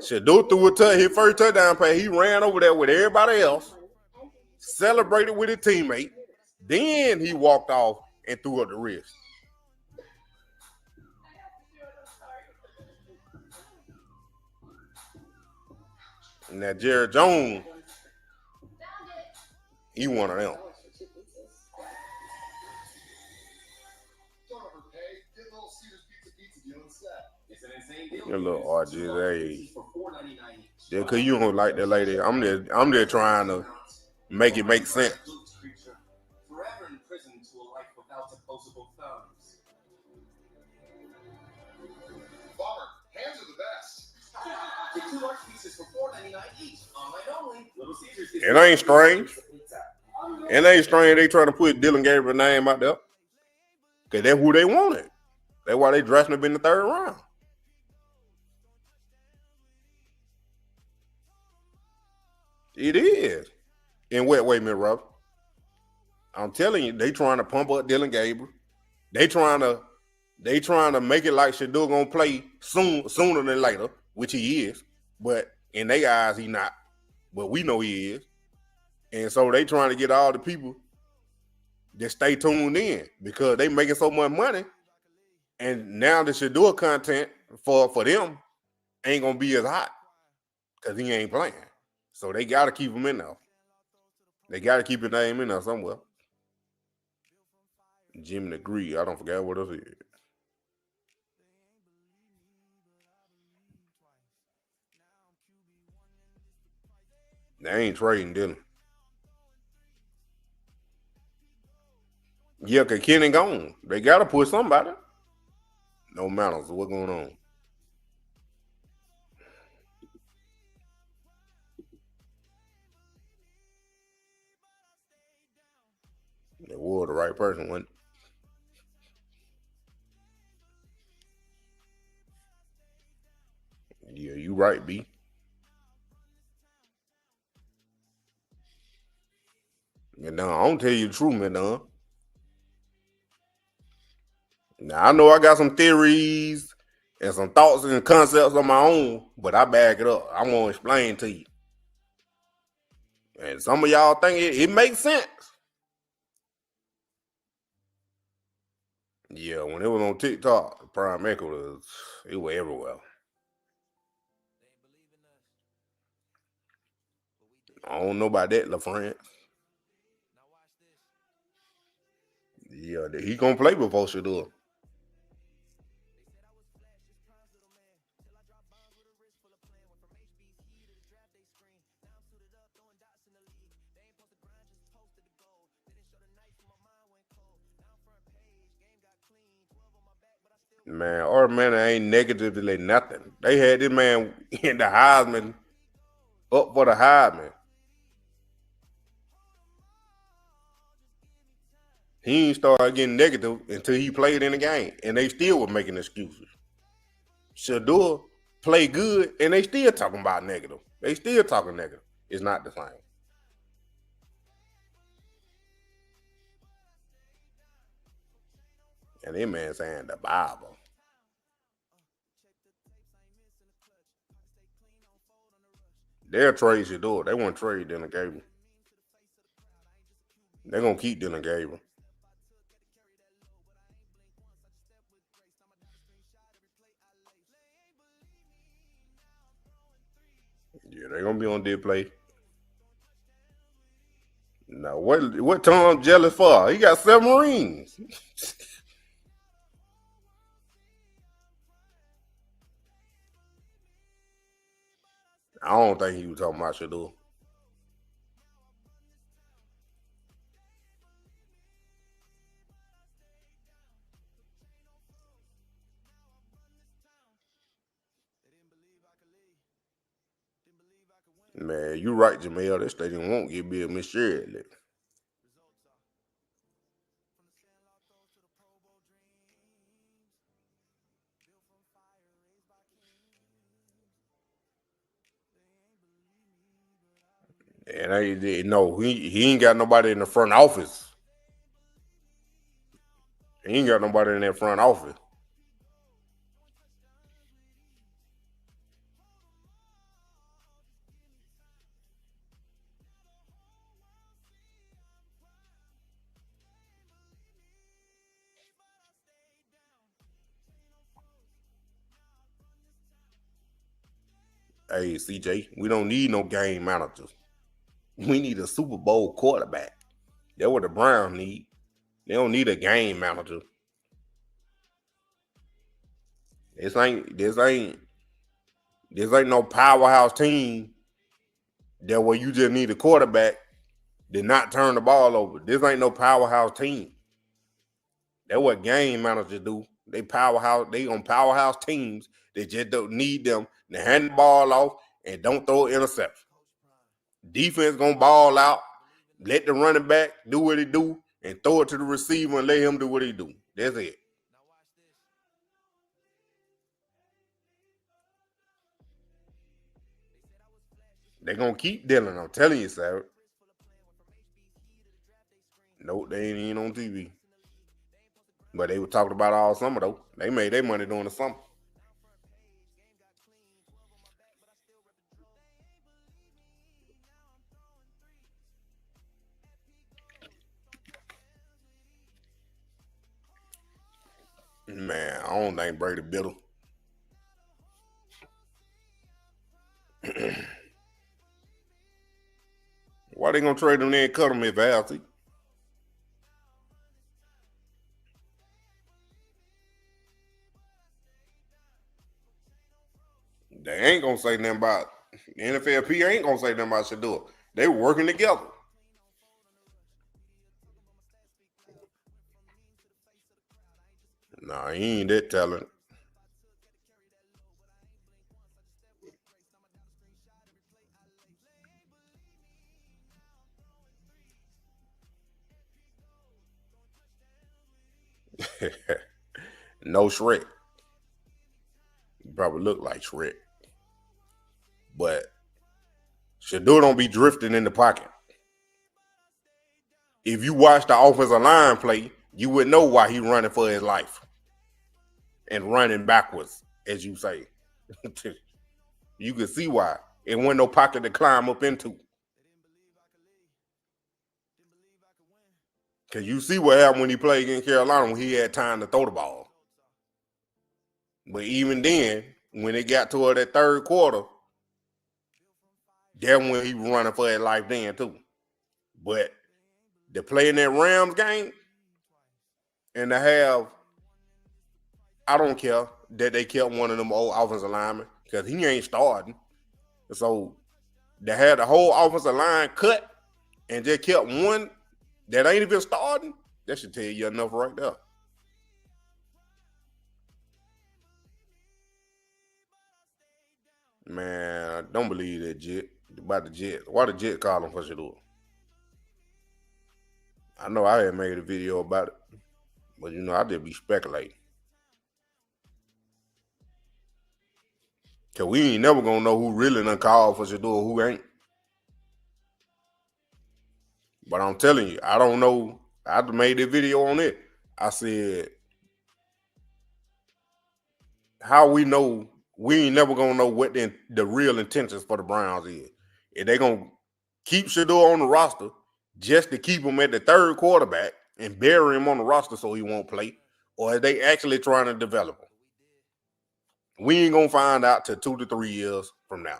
Shador threw a his first touchdown pass. He ran over there with everybody else, celebrated with his teammate. Then he walked off and threw up the wrist. Now Jerry Jones, he one of them. Your little RJ, yeah, cause you don't like that lady. I'm just trying to make it make sense. Forever in prison to a life without a opposable thumbs. Farmer, hands are the best. Get 2 large pieces for $4.99 each. Online only. Little Caesars. It ain't strange. It ain't strange they trying to put Dylan Gabriel's name out there. Because that's who they wanted. That's why they dressed him in the 3rd round. It is. In what way, Miss Robert? I'm telling you, they trying to pump up Dylan Gabriel. They trying to make it like Shador gonna play sooner than later, which he is. But in their eyes, he not. But we know he is. And so they trying to get all the people that stay tuned in because they making so much money. And now the Shador content for them ain't gonna be as hot because he ain't playing. So they gotta keep him in there. They gotta keep his name in there somewhere. Jimmy agree. I don't forget what else is. They ain't trading Dylan. Yeah, because Kenny gone. They got to put somebody. No matter what's going on. They were the right person, wasn't it? Yeah, you right, B. Man, I don't tell you the truth, man. Now, I know I got some theories and some thoughts and concepts of my own, but I back it up. I'm going to explain to you. And some of y'all think it makes sense. Yeah, when it was on TikTok, Prime Echo it was everywhere. I don't know about that, LaFrance. Yeah, he gonna play before Shador. Man, our man ain't negatively nothing. They had this man in the Heisman up for the Heisman. He ain't started getting negative until he played in the game, and they still were making excuses. Shador played good, and they still talking about negative. They still talking negative. It's not the same. And that man saying the Bible. They'll trade Shador. They won't trade Dylan Gabriel. They're going to keep Dylan Gabriel. Yeah, they're going to be on display. Now, what Tom jealous for? He got 7 rings. I don't think he was talking about Shador. Man, you right, Jamel. That stadium won't get big missurely. And he ain't got nobody in the front office. He ain't got nobody in that front office. Hey, CJ, we don't need no game managers. We need a Super Bowl quarterback. That's what the Browns need. They don't need a game manager. This ain't no powerhouse team that where you just need a quarterback to not turn the ball over. This ain't no powerhouse team. That's what game managers do. They on powerhouse teams. They just don't need them to hand the ball off and don't throw an interception. Defense gonna ball out, let the running back do what he do, and throw it to the receiver and let him do what he do. That's it. They're gonna keep dealing. I'm telling you, Sarah. Nope, they ain't even on TV. But they were talking about all summer though. They made their money during the summer. Man, I don't think Brady bitter. Why they gonna trade him there and cut him if healthy? They ain't gonna say nothing about the NFLP. Ain't gonna say nothing about Shador. They were working together. Nah, he ain't that talented. No Shrek. He probably look like Shrek. But Shador don't be drifting in the pocket. If you watch the offensive line play, you would know why he running for his life and running backwards, as you say. You can see why. It wasn't no pocket to climb up into. Because you see what happened when he played against Carolina when he had time to throw the ball. But even then, when it got toward that third quarter, that's when he was running for his life then too. But to play in that Rams game and to have, I don't care that they kept one of them old offensive linemen because he ain't starting. So they had the whole offensive line cut and just kept one that ain't even starting. That should tell you enough right there. Man, I don't believe that Jet about the Jets. Why the Jets call him for Shador? I know I had made a video about it, but you know I just be speculating. Cause we ain't never gonna know who really done called for Shador, who ain't. But I'm telling you, I don't know. I made a video on it. I said, how we know, we ain't never gonna know what the real intentions for the Browns is. If they gonna keep Shador on the roster just to keep him at the third quarterback and bury him on the roster so he won't play, or are they actually trying to develop him? We ain't gonna find out till 2 to 3 years from now.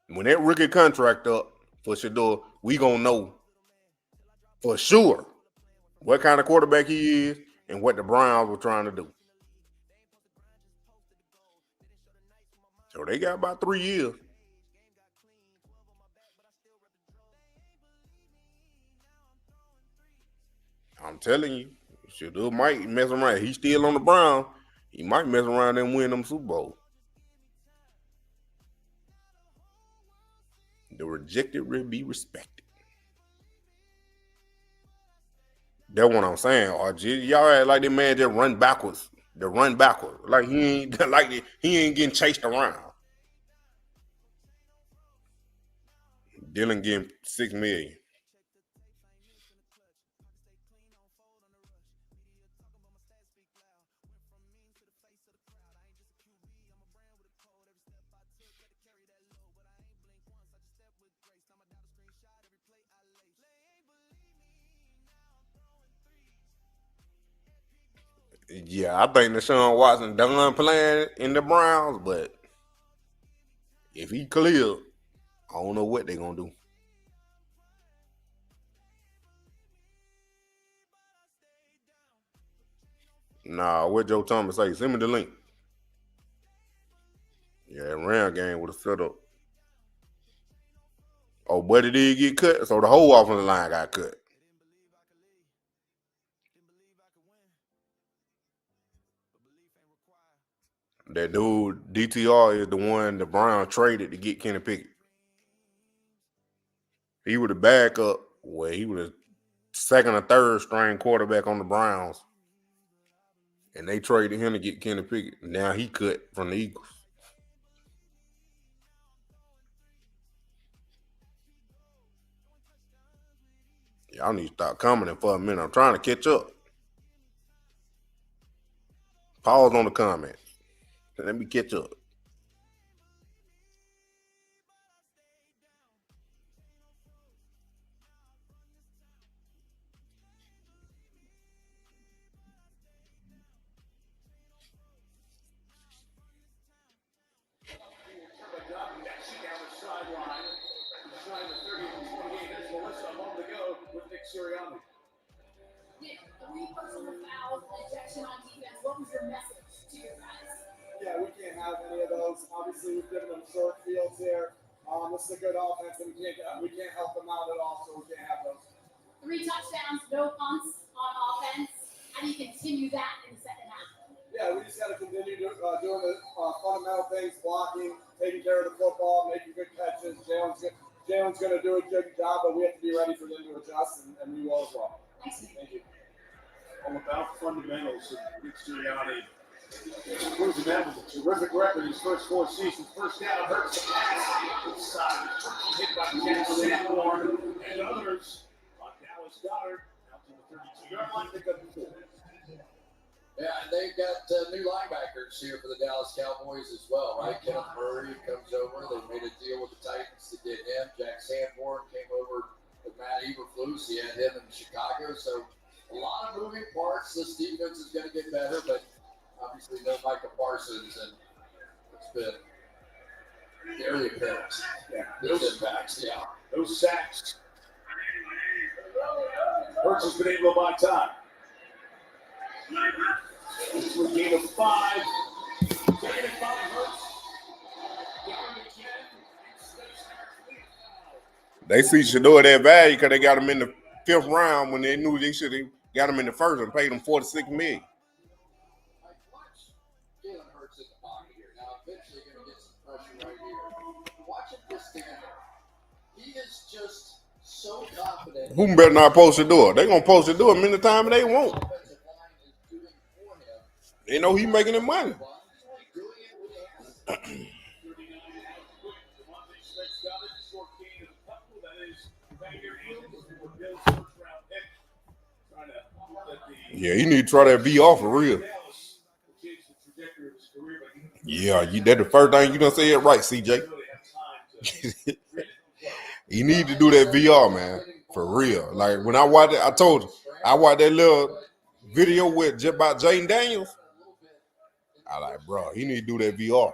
When that rookie contract up for Shador, we gonna know for sure what kind of quarterback he is and what the Browns were trying to do. So they got about 3 years. I'm telling you, Shador might mess around. He's still on the Browns. He might mess around and win them Super Bowl. The rejected will be respected. That's what I'm saying. RG, y'all act like that man just run backwards. The run backwards. Like he ain't getting chased around. Dylan getting $6 million. Yeah, I think Deshaun Watson done playing in the Browns, but if he clear, I don't know what they're gonna do. Nah, what Joe Thomas say? Send me the link. Yeah, that round game would have set up. Oh, Buddy did get cut, so the whole offensive line got cut. That dude, DTR, is the one the Browns traded to get Kenny Pickett. He was the backup. Well, he was a second or third string quarterback on the Browns. And they traded him to get Kenny Pickett. Now he cut from the Eagles. Y'all need to stop commenting for a minute. I'm trying to catch up. Pause on the comments. Let me catch up. Three personal fouls, ejection on defense. What was your message to your guys? Yeah, we can't have any of those. Obviously, we've given them short fields here. This is a good offense, and we can't help them out at all, so we can't have those. 3 touchdowns, no punts on offense. How do you continue that in the second half? Yeah, we just got to continue doing the fundamental things, blocking, taking care of the football, making good catches. Jalen's going to do a good job, but we have to be ready for them to adjust, and we will as well. Thank you. All about fundamentals of Nick Sirianni. Proven that with a terrific record in his first 4 seasons. First down, hurts the pass. Inside, hit by Dak Prescott and others on Dallas Cowboys. Out to the 32-yard line, pick up the 4. Yeah, and they've got new linebackers here for the Dallas Cowboys as well, right? Kenneth Murray comes over. They made a deal with the Titans to get him. Jack Sanborn came over with Matt Eberflus. He had him in Chicago. So a lot of moving parts. This defense is going to get better, but obviously no Micah Parsons, and it's been very apparent. Yeah, Those impacts, yeah. Those sacks. Hurts has been able to buy time. This was a game of 5. Second and 5 Hurts. They see Shador that value because they got him in the 5th round when they knew they should have got him in the 1st and paid him $46 million. Like, watch Jalen Hurts in the pocket here. Now, eventually going to get some pressure right here. Watch him just stand there. He is just so confident. Who better not post Shador? They going to post Shador many times they won't. They know he making them money. Yeah, you need to try that VR for real. Yeah, that's the first thing you done say it right, CJ. You need to do that VR, man, for real. Like when I watched it, I told you, I watched that little video about Jaden Daniels. I like, bro, he need to do that VR.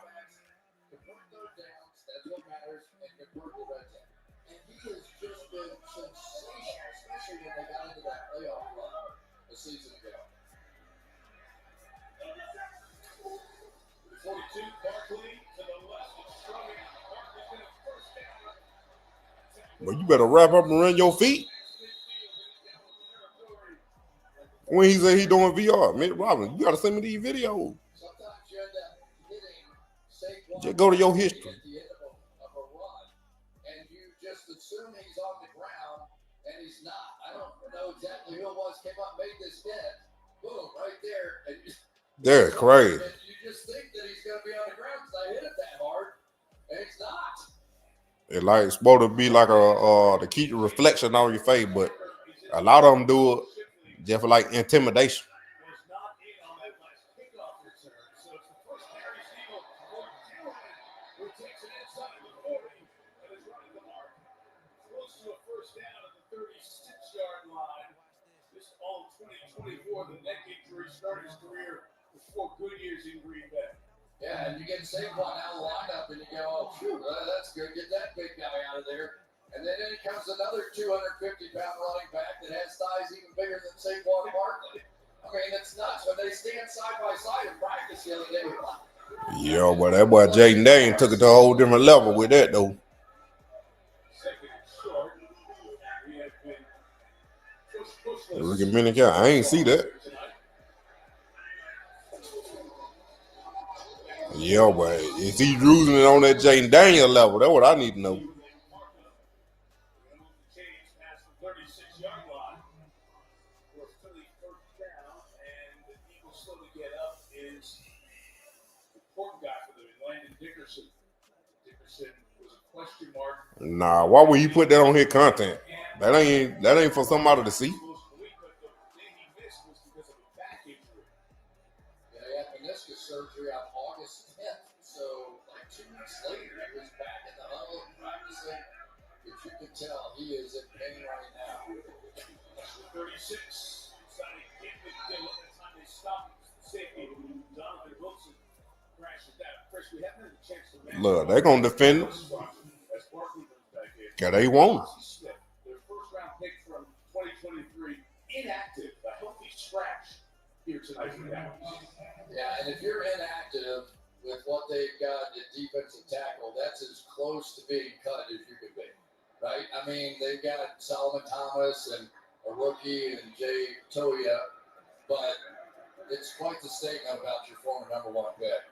Well, you better wrap up and run your feet. When he said he doing VR, man, Robin, you gotta send me these videos. Just go to your history. And you just assume he's on the ground, and he's not. I don't know exactly who it was came up, made this hit. Boom, right there. And That's crazy. And you just think that he's going to be on the ground because I hit it that hard, and it's not. It's like it's supposed to be like to keep the reflection on your face, but a lot of them do it just for like intimidation. The neck injury started his career with 4 good years in Green Bay. Yeah, and you get Saquon out of the lineup, and you go, oh, phew, that's good. Get that big guy out of there. And then in comes another 250-pound running back that has thighs even bigger than Saquon Barkley. I mean, it's nuts. When they stand side by side in practice the other day, we're like, yeah, but that boy Jaden Daniels took it to a whole different level with that, though. Look at Minnie Cow. I ain't see that. Yeah, but is he losing it on that Jaden Daniel level? That's what I need to know. Change past the 36-yard line. For Philly first down, and the Eagles slowly get up is the important guy for them, Landon Dickerson. Dickerson was a question mark. Nah, why would he put that on his content? That ain't for somebody to see. Yeah, he had meniscus surgery on August 10th. So, like 2 weeks later, he was back in the huddle practicing. If you can tell, he is in pain right now. 36. Decided to get with Dillon. That's time they stopped the safety. Donovan Wilson crashes down. Chris, we haven't had a chance to mention. Look, they're gonna defend it. As Barkley comes back in. Yeah, they won't. Their first round pick from 2023, inactive, a healthy scratch here tonight. Yeah, and if you're inactive with what they've got at defensive tackle, that's as close to being cut as you could be, right? I mean, they've got Solomon Thomas and a rookie and Jay Toya, but it's quite the statement about your former number 1 pick.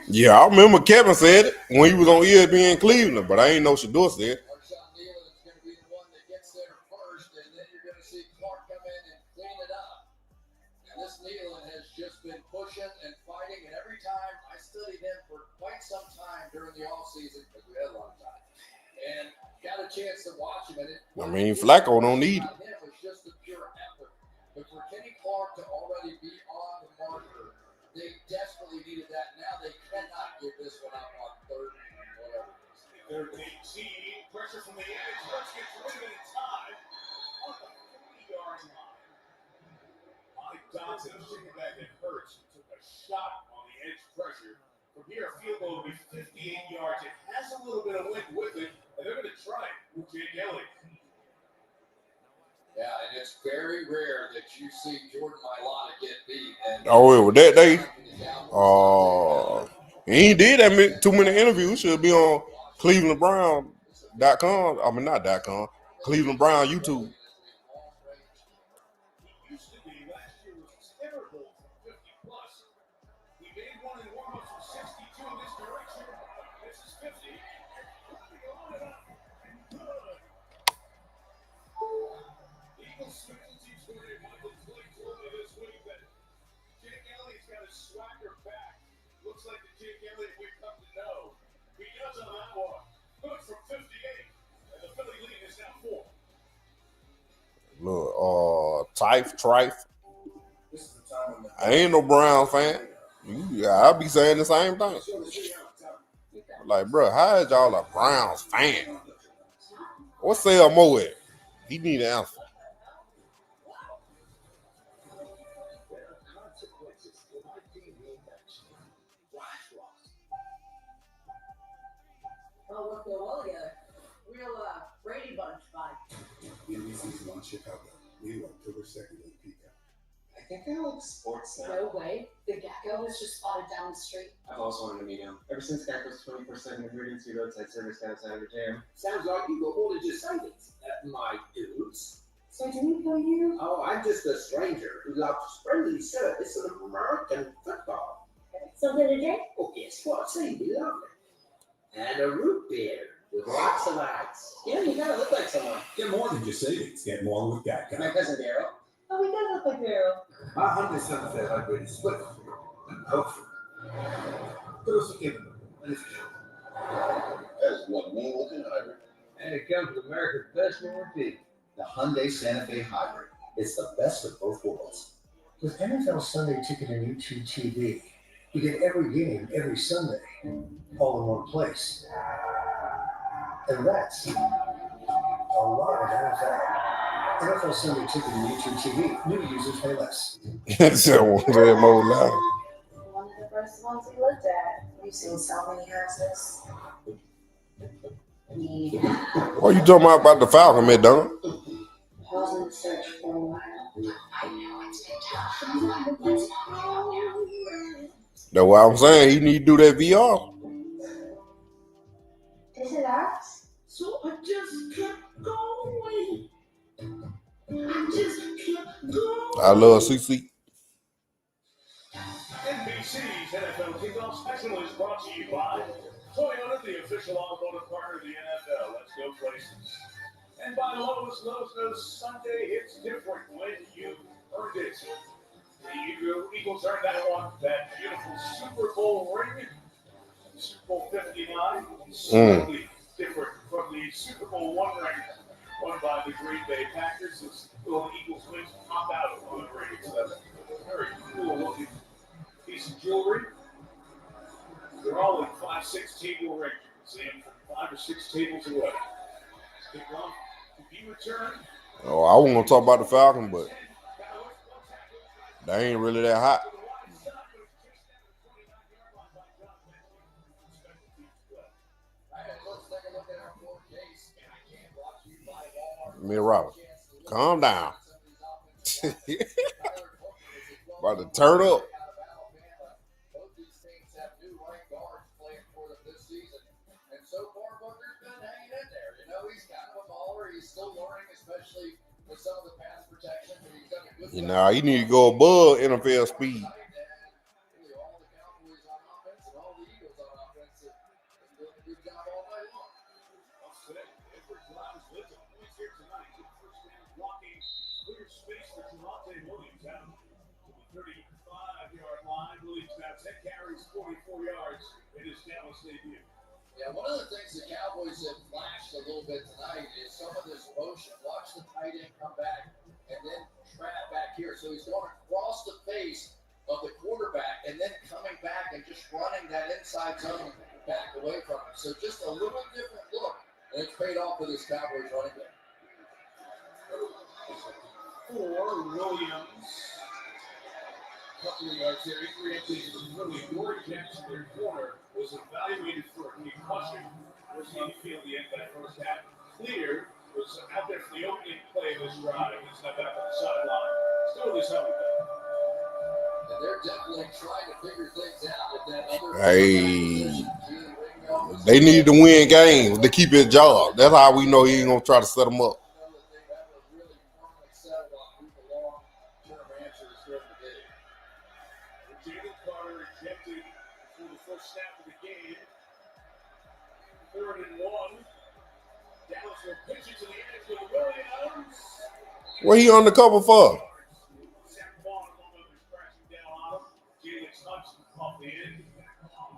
Yeah, I remember Kevin said it when he was on ESPN Cleveland, but I ain't know Shador said. Marshawn Nealon is going to be the one that gets there first, and then you're going to see Clark come in and clean it up. And this Nealon has just been pushing and fighting, and every time I studied him for quite some time during the offseason, because we had a long time, and got a chance to watch him. And Flacco don't need it. It was just a pure effort. But for Kenny Clark to already be on the marker, they desperately needed that. Now they cannot give this one up on 3rd and whatever. 3rd and 18. Pressure from the edge. Hurts gets rid of it in time. On the 40-yard line. Mike Johnson is taking back at Hurts. Took a shot on the edge pressure. From here, a field goal will be 58 yards. It has a little bit of wind with it, and they're going to try it with Jake Elliott. Yeah, and it's very rare that you see Jordan Mailata get beat. And Oh, that day, he did that too many interviews. Should be on ClevelandBrown.com. I mean, not .com. Cleveland Brown YouTube. He used to be, last year was terrible from 50+. He made one in warm-ups from 62 in this direction. This is 50. Eagles special teams coordinator Michael Clay told me this week that Jake Elliott's got his swagger back. Looks like the Jake Elliott we've come to know. He does on that one. Good from 58. And the Philly lead is now 4. Look, Trife. I ain't no Brown fan. I'll be saying the same thing. Like, bro, how is y'all a Browns fan? What's Sale Mo at? He need an answer. Oh, work well together. Real Brady bunch vibe. NBC's on Chicago. We October 2nd in Peacock. I think I like sports now. No way. The Gecko was just spotted down the street. I've always wanted to meet him. Ever since Gecko's 24/7 emergency roadside service outside of the jam. Sounds like you go more than just savings, my dudes. So do we know you? Oh, I'm just a stranger who loves friendly service and American football. Something to drink? Oh, guess what? See, be lovely. And a root beer with lots of ice. Yeah, you gotta look like someone. Get more than just savings. Get more with My Geico. cousin Daryl. Oh, he does look like Daryl. My 100% said I'd ready to split. Hopefully. Pero si quieren, That's one mean looking hybrid. And it comes with America's best warranty. The Hyundai Santa Fe Hybrid. It's the best of both worlds. With NFL Sunday Ticket and YouTube TV, you get every game every Sunday, all in one place. And that's a lot of NFL. NFL Sunday Ticket and YouTube TV. New users pay less. So one day more loud. One of the first ones we looked at. We've seen so many houses. What you talking about the Falcon, man, Don? I was in the search for a while. I That's what I'm saying. He need to do that VR. Is it us? So I just kept going. I just kept going. I love CC. NBC's NFL Kickoff Special is brought to you by Toyota, the official automotive partner of the NFL. Let's go places. And by Lowe's. Lowe's knows Sunday hits different when you earned it. The Eagles earned that one, that beautiful Super Bowl ring. Super Bowl 59, slightly different from the Super Bowl 1 ring won by the Green Bay Packers. This little Eagles wings pop out on the ring. So that's a very cool looking piece of jewelry. They're all in 5-6 table range. You can see them from 5 or 6 tables away. Kickoff to be returned. Oh, I want to talk about the Falcons, but they ain't really that hot. Me and Robert, calm down. About to turn up. Both these teams have new right guards playing for them this season. And so far, Booker's been hanging in there. You know, he's kind of a baller. He's still learning, especially with some of the pass protection. But he's done a good You know, you need to go above NFL speed. really all the Cowboys on offense and all the Eagles on offense have done a good job all night long. I'll say, Edward Cloud lives on points here tonight. First man blocking clear space for Javonte Williams out to the 35-yard line. Williams now 10 carries, 44 yards in his Dallas debut. Yeah, one of the things the Cowboys have flashed a little bit tonight is some of this motion. Watch the tight end come back and then trap back here. So he's going across the face of the quarterback and then coming back and just running that inside zone back away from him. So just a little different look, and it's paid off for this Cowboys running back. For Williams. Couple of yards there. Injury really Dory Jackson, their corner, was evaluated for a concussion. Was on the field the end of that first half. Clear was out there for the opening play of this drive. He's not back on the sideline. Still with his helmet. And they're definitely trying to figure things out with that other. Hey, they need to win games to keep his job. That's how we know he ain't gonna try to set them up. Jalen Carter ejected for the first snap of the game. 3rd and 1. Dallas will pitch it to the edge with Williams. What he on the cover for? Zach Vaughn, among others, crashing down on him. Jalen Hudson off the end.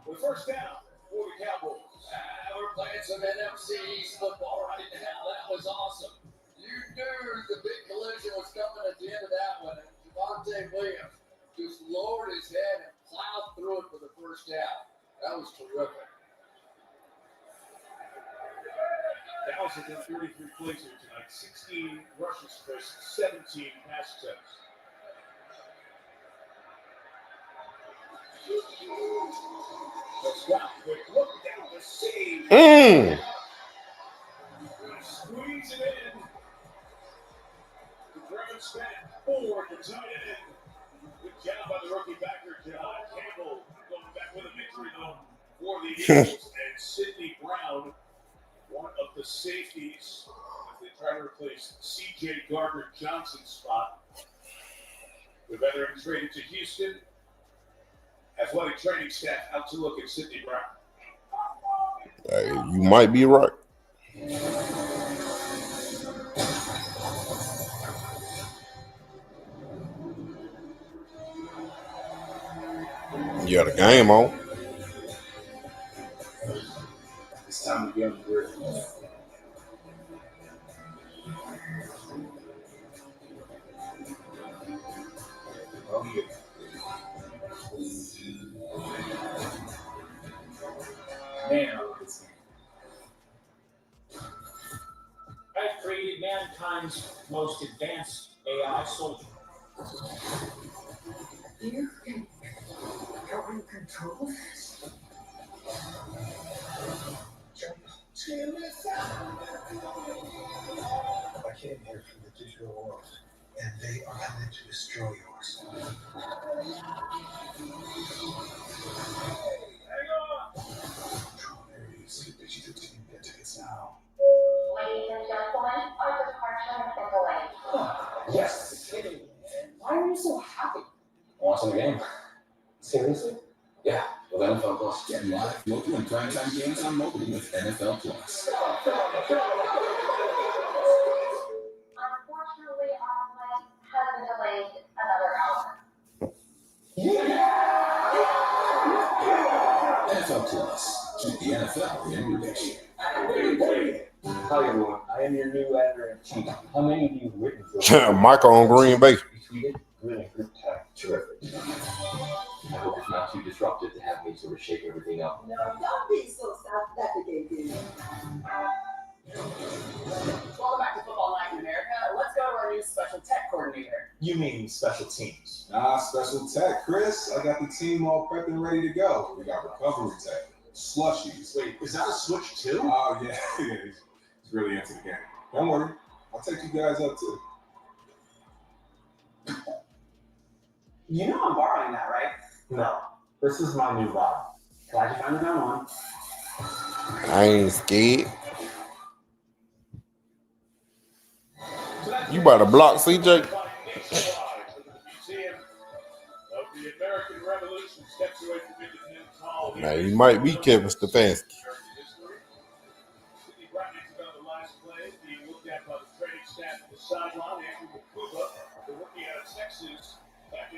The first down for the Cowboys. We're playing some NFC East football right now. That was awesome. You knew the big collision was coming at the end of that one. And Javonte Williams just lowered his head and plowed through it for the first down. That was terrific. Dallas has done 33 plays here tonight. 16 rushes for 17 pass attempts. Let's go. Quick look down the seam. Squeeze it in. The Browns back forward to tight end. Good job by the rookie backer, John Campbell. Going back with a victory, though, for the Eagles. And Sidney Brown, one of the safeties, as they try to replace C.J. Gardner-Johnson's spot. The veteran traded to Houston. Athletic training staff out to look at Sidney Brown. Hey, you might be right. Yeah, the game on. It's time to get on the grid. Oh, yeah. Man, I love this game. I've created mankind's most advanced AI soldier. You can go and control this. Jump to the side. I came here from the digital world, and they are coming to destroy yours. Get tickets now. Ladies and gentlemen, our departure has been delayed. Yes. Why are you so happy? Watching the game. Seriously? Yeah, with NFL Plus. Get live, local, and primetime games on mobile with NFL Plus. Unfortunately, our flight has been delayed another hour. NFL Plus. Keep the NFL in your reach. Hi everyone, I am your new editor-in-chief. How many of you have written for Micah on Green Bay. tweeted? Really group tag. Terrific. I hope it's not too disruptive to have me sort of shake everything up. No, don't be so self-deprecating. Welcome back to Football Night in America. Let's go to our new special tech coordinator. You mean special teams? Special tech, Chris. I got the team all prepped and ready to go. We got recovery tech, slushies. Wait, is that a switch too? Oh, yeah. He's really into the game. Don't worry. I'll take you guys up, too. You know I'm borrowing that, right? No. This is my new vibe. Glad you found it on one. I ain't scared. You about to block CJ? Now he might be Kevin Stefanski.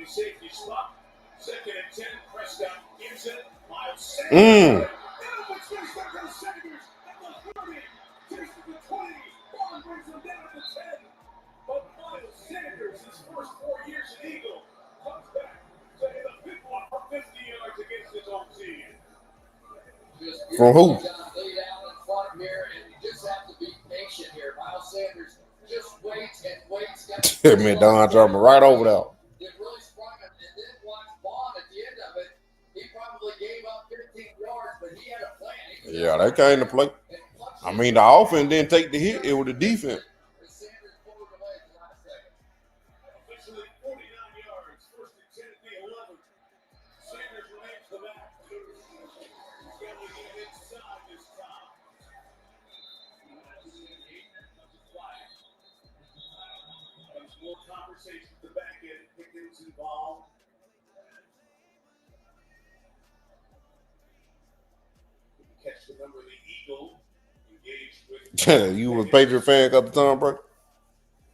Safety spot. Second and 10. Prescott gives it. Miles Sanders. Takes it to 20. Ball brings him down to 10. But Miles Sanders, his first 4 years in Eagle, comes back to hit a big one for 50 yards against his own team. From who? Laid out in front of here, and you just have to be patient here. Miles Sanders just waits and waits. Man, Don dropping right over there. It really sprung him, and then watch Vaughn at the end of it. He probably gave up 15 yards, but he had a plan. Yeah, they came to play. I mean, the offense didn't take the hit. It was the defense. Sanders pulled it away at the last second. Officially 49 yards. First and 10 at the 11. Sanders remains the back. He's got to get inside this time. There's more conversation at the back end. Pickens involved. Catch the number of the Eagle. Engaged with. You was a Patriot fan at the time, bro?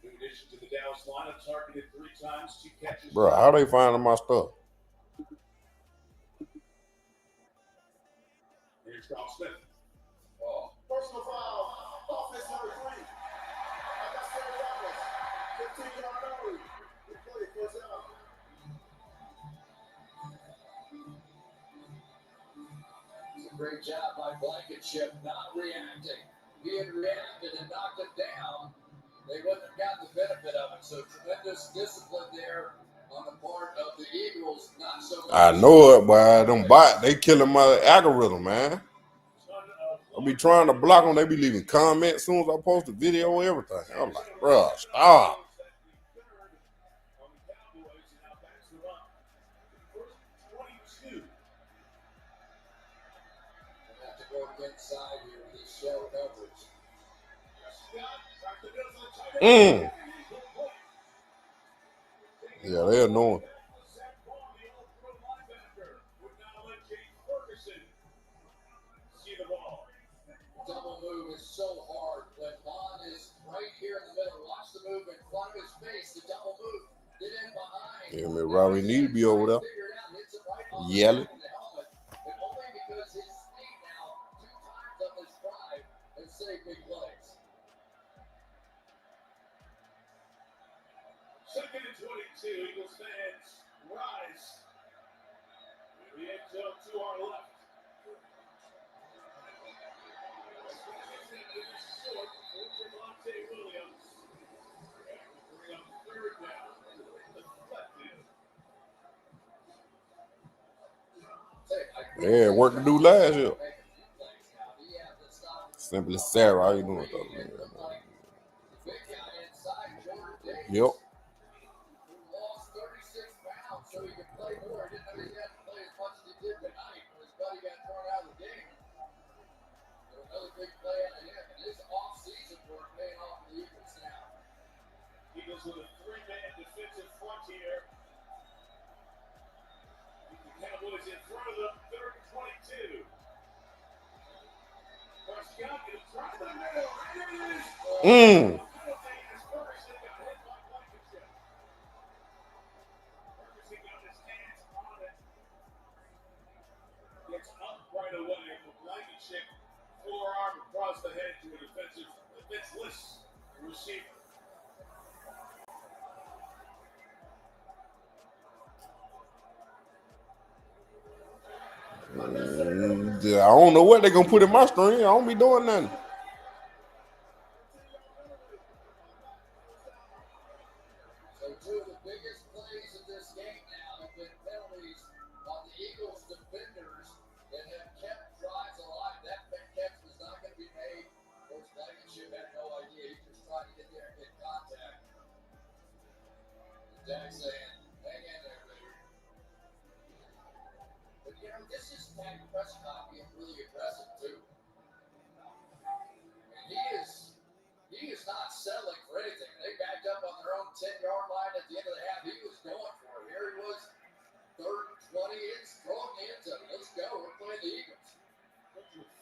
New addition to the Dallas lineup, targeted 3 times, 2 catches. Bro, how they finding my stuff? Here's Carl Smith. Oh. Personal foul. Offense number 3. I got 7 yards. 15-yard penalty. Good play. First down. It's a great job by Blankenship not reacting. He had reacted and knocked it down. They wouldn't have gotten the benefit of it. So tremendous discipline there on the part of the Eagles. Not so much. I know it, but them bot, they killing my algorithm, man. I be trying to block them. They be leaving comments as soon as I post a video and everything. I'm like, bro, stop. Inside here with his shell coverage. Yeah, they're annoying. Double move is so hard when Vaughn is right here in the middle. Watch the move in front of his face. The double move. Get in behind. Yeah, man, Robbie need to be over there. Yelling. Only because his speed now 2 times on this drive and save big plays. Second and 22. Eagles fans rise. The end zone to our left. Yeah, work to do last year. Simply Sarah, how you doing? Yep. Eagles with a three-man defensive front here. The Cowboys in front of them, 3rd and 22. Prescott is right in the middle. And it is. Gets up right away. The Blankenship forearm across the head to a defenseless receiver. I don't know what they're gonna put in my screen. I don't be doing nothing. So two of the biggest plays of this game now have been penalties on the Eagles defenders that have kept drives alive. That catch was not going to be made. Of course, Blankenship had no idea. He just tried to get there and get contact. Dak saying, hang in there, baby. But, you know, this is Dak Prescott being really aggressive, too. And he is not settling for anything. They backed up on their own 10-yard line at the end of the half. He was going for it. Here he was, 3rd and 20. It's throwing the end zone. Let's go. We're playing the Eagles.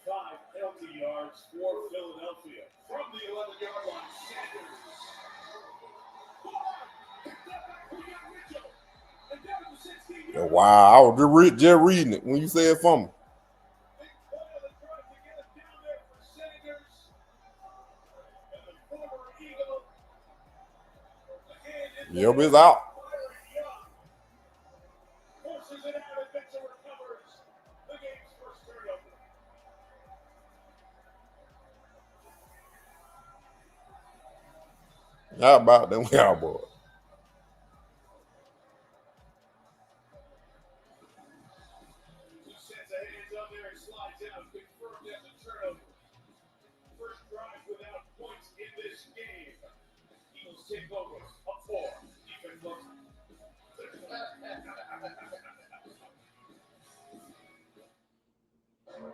5 penalty yards for Philadelphia. From the 11-yard line, Sanders. Wow, I was just reading it when you said for me. Yep, it's out. How about them Cowboys? Take over. Up 4. Defense looks.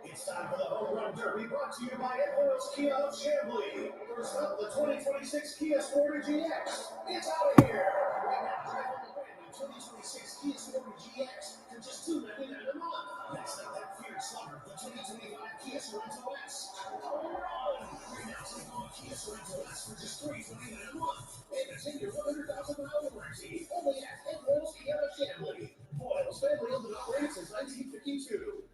It's time for the Home Run Derby, brought to you by Edwards Kia of Chambly. First up, the 2026 Kia Sportage GX. It's out of here. Right now, drive on the brand new 2026 Kia Sportage GX for just $299 a month. Next up, that fierce slugger, the 2025 Kia Sorento S. Home run! Right now, take on Kia Sorento S for just $329 a month. And a 10-year, 100,000-mile warranty. Only at Edwards Kia of Chambly. Boyle's family-owned and operated since 1952.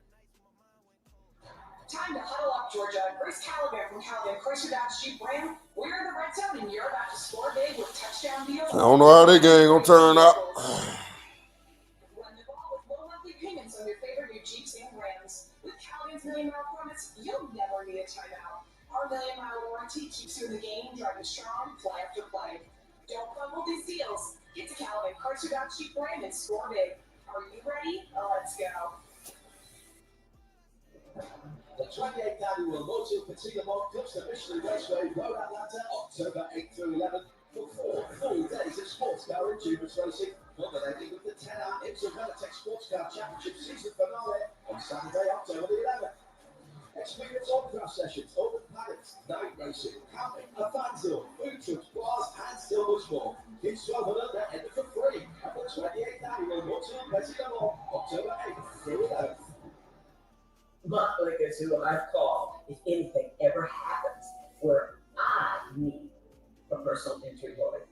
Time to huddle up, Georgia. Grace Caliban from Caliban Chrysler Dodge Jeep Ram. We're in the red zone, and you're about to score big with touchdown deals. I don't know how that game gonna turn out. Run the ball with low monthly payments on your favorite new Jeeps and Rams. With Caliban's million-mile promise, you'll never need a timeout. Our million-mile warranty keeps you in the game, driving strong, play after play. Don't fumble these deals. Get to Caliban Chrysler Dodge Jeep Ram and score big. Are you ready? Let's go. The 28th annual Motor Patina Mod Clips officially Raceway Road Atlanta, October 8th through 11th, for 4 full days of sports car endurance racing, culminating with the 10-hour IMSA Veritech Sports Car Championship season finale on Saturday, October the 11th. Experience autograph sessions, open planets, night racing, camping, a fan zone, food trucks, bars, and still much more. Kids 12 and under enter for free at the 28th annual Motor Patina Mod, October 8th through 11th. Motley is who I've called if anything ever happens where I need a personal injury lawyer.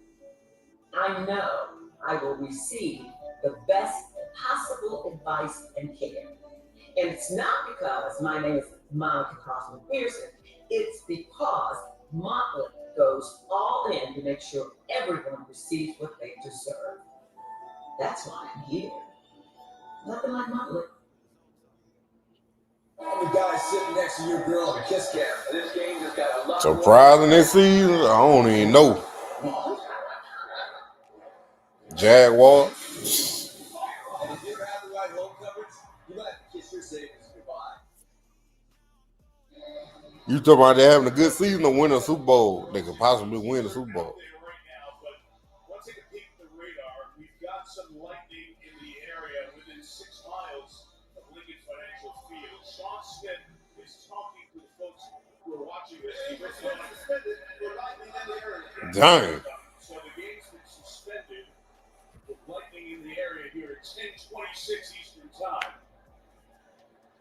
I know I will receive the best possible advice and care. And it's not because my name is Micah Parsons. It's because Motley goes all in to make sure everyone receives what they deserve. That's why I'm here. Nothing like Motley. All the guys sitting next to your girl on the kiss cam. This game just got a lot. Surprising this season, I don't even know. Jaguars. If you ever have the right home coverage, you might have to kiss your savings goodbye. You talking about they having a good season or winning a Super Bowl? They could possibly win a Super Bowl. Let's take a peek at the radar. We've got some lightning in the area within 6 miles of Lincoln Financial Field. Sean Smith is talking to the folks who are watching this. Dang. So the game's 10:26 Eastern Time.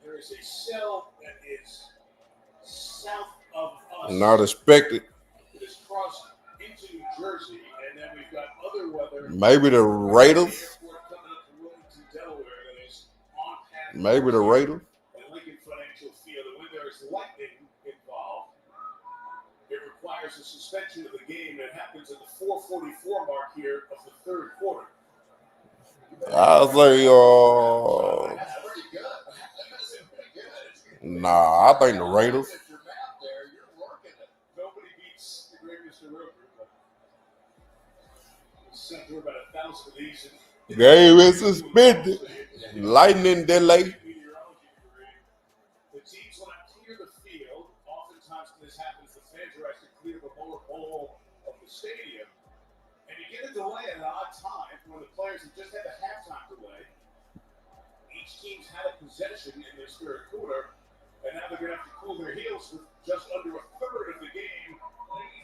There is a cell that is south of us. Not expected. It is crossed into New Jersey, and then we've got other weather. Maybe the Raiders. Coming up to Wilmington, Delaware, that is on path. Maybe the Raiders. At Lincoln Financial Field, and when there is lightning involved, it requires a suspension of the game that happens at the 4:44 mark here of the third quarter. I say, nah, I think the Raiders. Nobody beats the great Mr. Roker, but sent through about 1,000 of these. Game is suspended. Lightning delay. The teams when I clear the field, oftentimes when this happens, the fans are actually clear the lower bowl of the stadium. And you get a delay at an odd time when the players have just had a halftime delay. Each team's had a possession in this third quarter, and now they're going to have to cool their heels with just under a third of the game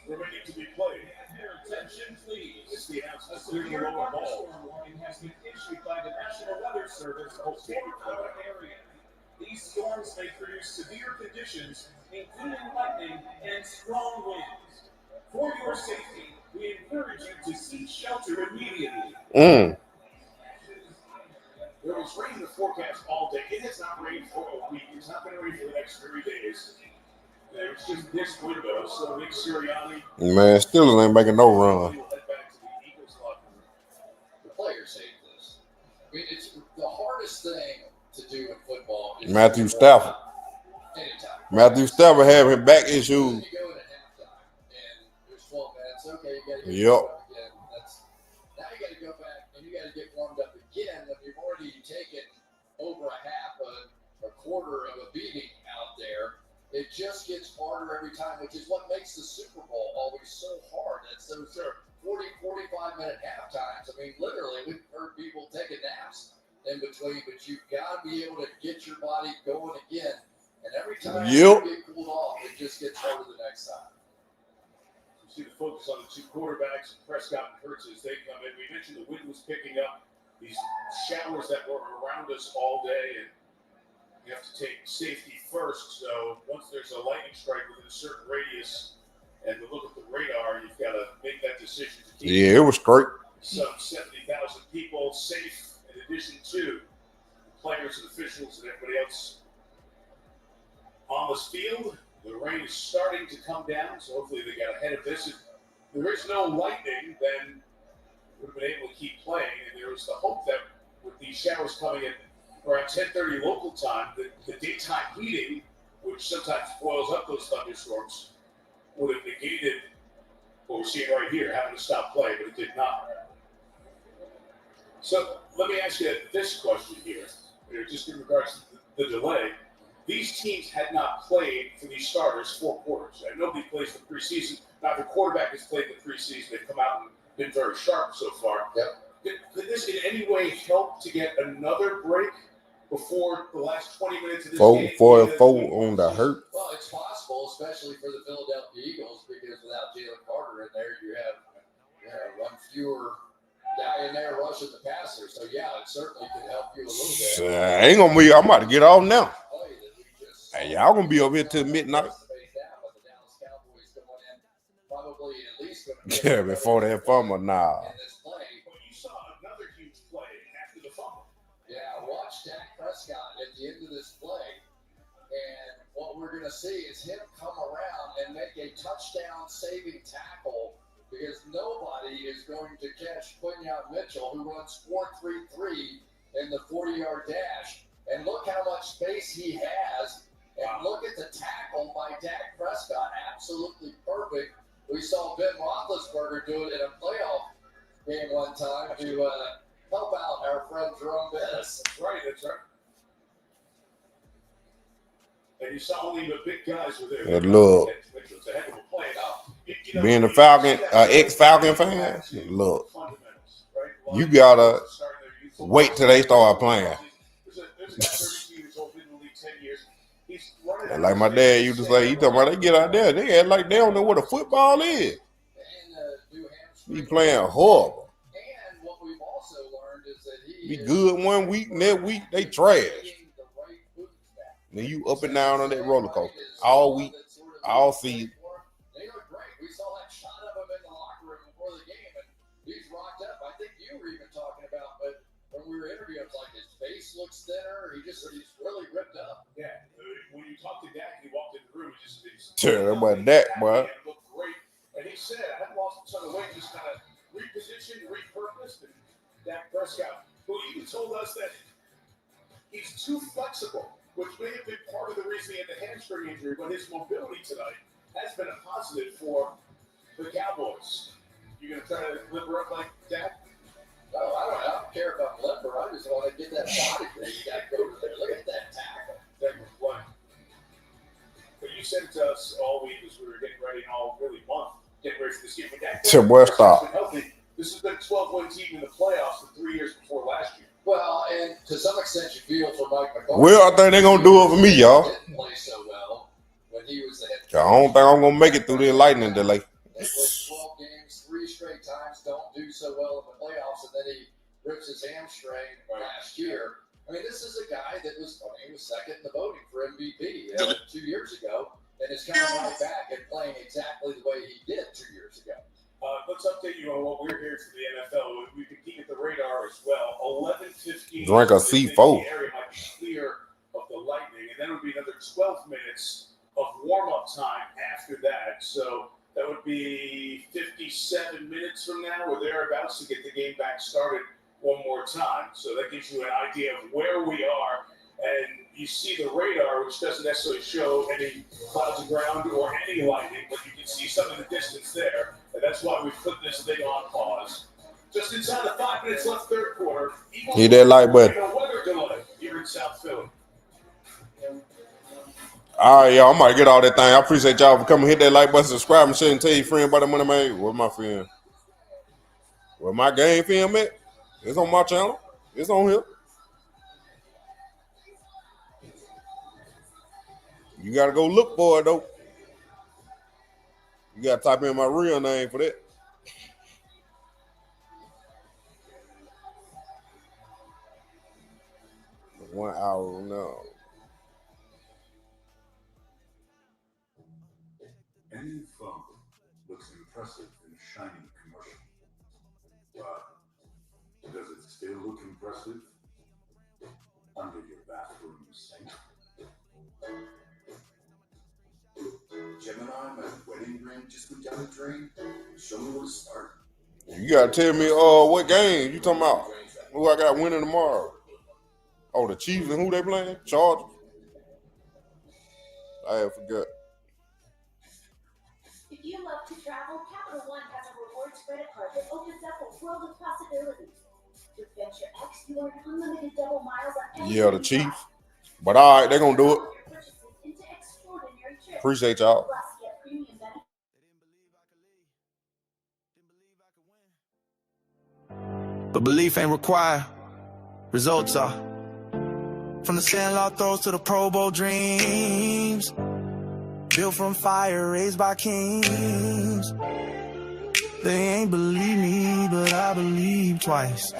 remaining to be played. Their attention, please. It's the announcement clearing the lower bowl. Warning has been issued by the National Weather Service for our area. These storms may produce severe conditions, including lightning and strong winds. For your safety, we encourage you to seek shelter immediately. There was rain in the forecast all day. It has not rained for a week. It's not going to rain for the next 3 days. It's just this window. So Nick Sirianni. Man, still ain't making no run. The players hate this. I mean, it's the hardest thing to do in football. Matthew Stafford. Matthew Stafford having back issues. You go into halftime and there's 12 minutes. Okay, you got to get Yep. again. Now you got to go back and you got to get warmed up again when you've already taken over a quarter of a beating out there. It just gets harder every time, which is what makes the Super Bowl always so hard. It's those 40, 45-minute half times. I mean, literally, we've heard people taking naps in between, but you've got to be able to get your body going again. And every time you get cooled off, it just gets harder the next time. You see the focus on the two quarterbacks, Prescott and Hurts, as they come in. We mentioned the wind was picking up, these showers that were around us all day, and you have to take safety first. So once there's a lightning strike within a certain radius and to look at the radar, you've got to make that decision to keep Yeah, it was straight. some 70,000 people safe, in addition to players and officials and everybody else on this field. The rain is starting to come down, so hopefully they got ahead of this. If there is no lightning, then we would have been able to keep playing, and there was the hope that with these showers coming in around 10:30 local time, the daytime heating, which sometimes boils up those thunderstorms, would have negated what we're seeing right here, having to stop play, but it did not. So let me ask you this question here, just in regards to the delay. These teams had not played for these starters 4 quarters. And nobody plays the preseason. Now, the quarterback has played the preseason. They've come out and been very sharp so far. Yep. Could this in any way help to get another break before the last 20 minutes of this game? 4 on the hurt. Well, it's possible, especially for the Philadelphia Eagles, because without Jalen Carter in there, you have one fewer guy in there rushing the passer. So, yeah, it certainly could help you a little bit. Ain't gonna be. I'm about to get off now. Hey, y'all gonna be up here till midnight. Probably at least Yeah, before that fumble, nah. But you saw another huge play after the fumble. Yeah, watch Dak Prescott at the end of this play. And what we're going to see is him come around and make a touchdown-saving tackle, because nobody is going to catch Quinyon Mitchell, who runs 4.33 in the 40-yard dash. And look how much space he has. And look at the tackle by Dak Prescott. Absolutely perfect. We saw Ben Roethlisberger do it in a playoff game one time to help out our friend Jerome Bettis. That's right. And you saw only the big guys were there. Look. It's a heck of a play. Being a Falcon, ex-Falcon fan, look, you gotta wait till they start playing. And like my dad used to say, he talking about they get out there, they act like they don't know what a football is. He playing horrible. And what we've also learned is that he Be good one week, next week they trash. Then you up and down on that roller coaster all week, all season. They look great. We saw that shot of him in the locker room before the game, and he's rocked up. I think you were even talking about, but when we were interviewing, it's like his face looks thinner. He's really ripped up. Yeah. When you talk to Dak, he walked in the room. He's about that, boy. Looked great, and he said, "I haven't lost a ton of weight. Just kind of repositioned, repurposed." And Dak Prescott, who even told us that he's too flexible, which may have been part of the reason he had the hamstring injury, but his mobility tonight has been a positive for the Cowboys. You gonna try to limber up like Dak? No, I don't care about limber. I just want to get that body there. You got to go to there. Look at that tackle. That was one. But you said it to us all week as we were getting ready and all really month, getting ready for this game. But Dak stop. This has been a 12-win team in the playoffs for 3 years before last year. Well, and to some extent, you feel for Micah Parsons. Well, I think they're going to do it for me, y'all. Didn't play so well when he was the head I don't think I'm going to make it through the lightning delay. They played 12 games, 3 straight times, don't do so well in the playoffs, and then he rips his hamstring last year. I mean, this is a guy that was second in the voting for MVP 2 years ago, and is coming right back and playing exactly the way he did 2 years ago. Let's update you on what we're hearing from the NFL. We can keep at the radar as well. 11:15. Drink a C4. The area might be clear of the Lightning, and then it would be another 12 minutes of warm-up time after that. So that would be 57 minutes from now or thereabouts to get the game back started one more time. So that gives you an idea of where we are. And you see the radar, which doesn't necessarily show any clouds of ground or any lightning, but you can see some of the distance there. And that's why we put this thing on pause. Just inside the 5 minutes left, third quarter. Hit that like button. Weather delay here in South Philly. All right, y'all. I might get all that thing. I appreciate y'all for coming. Hit that like button, subscribe, and share, and tell your friend about the Money Man. Where my friend? Where my game film at? It's on my channel. It's on here. You got to go look for it, though. You got to type in my real name for that. One hour now. Any phone looks impressive in a shiny commercial. But does it still look impressive under your bathroom sink? Gemini, my wedding ring just went down the drain. Show me where to start. You gotta tell me what game you talking about. Who I got winning tomorrow? Oh, the Chiefs and who they playing? Chargers. I forgot. If you love to travel, Capital One has a rewards credit card that opens up a world of possibilities. With Venture X, you earn unlimited double miles on Yeah, the Chiefs. But all right, they're gonna do it. Appreciate y'all. But belief ain't required. Results are. From the sandlot throws to the Pro Bowl dreams. Built from fire, raised by kings. They ain't believe me, but I believe twice.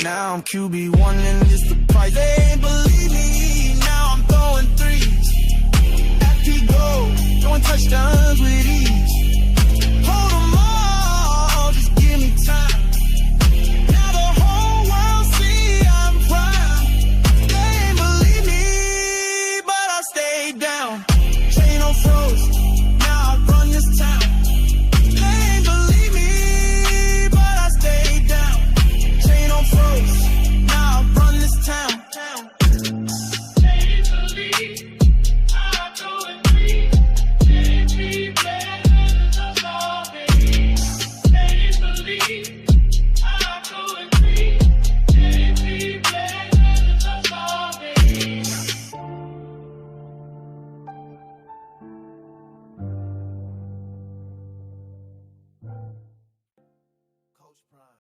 Now I'm QB1 and it's the price. They ain't believe me, now I'm throwing threes. At Go, throwing touchdowns with ease. Hold 'em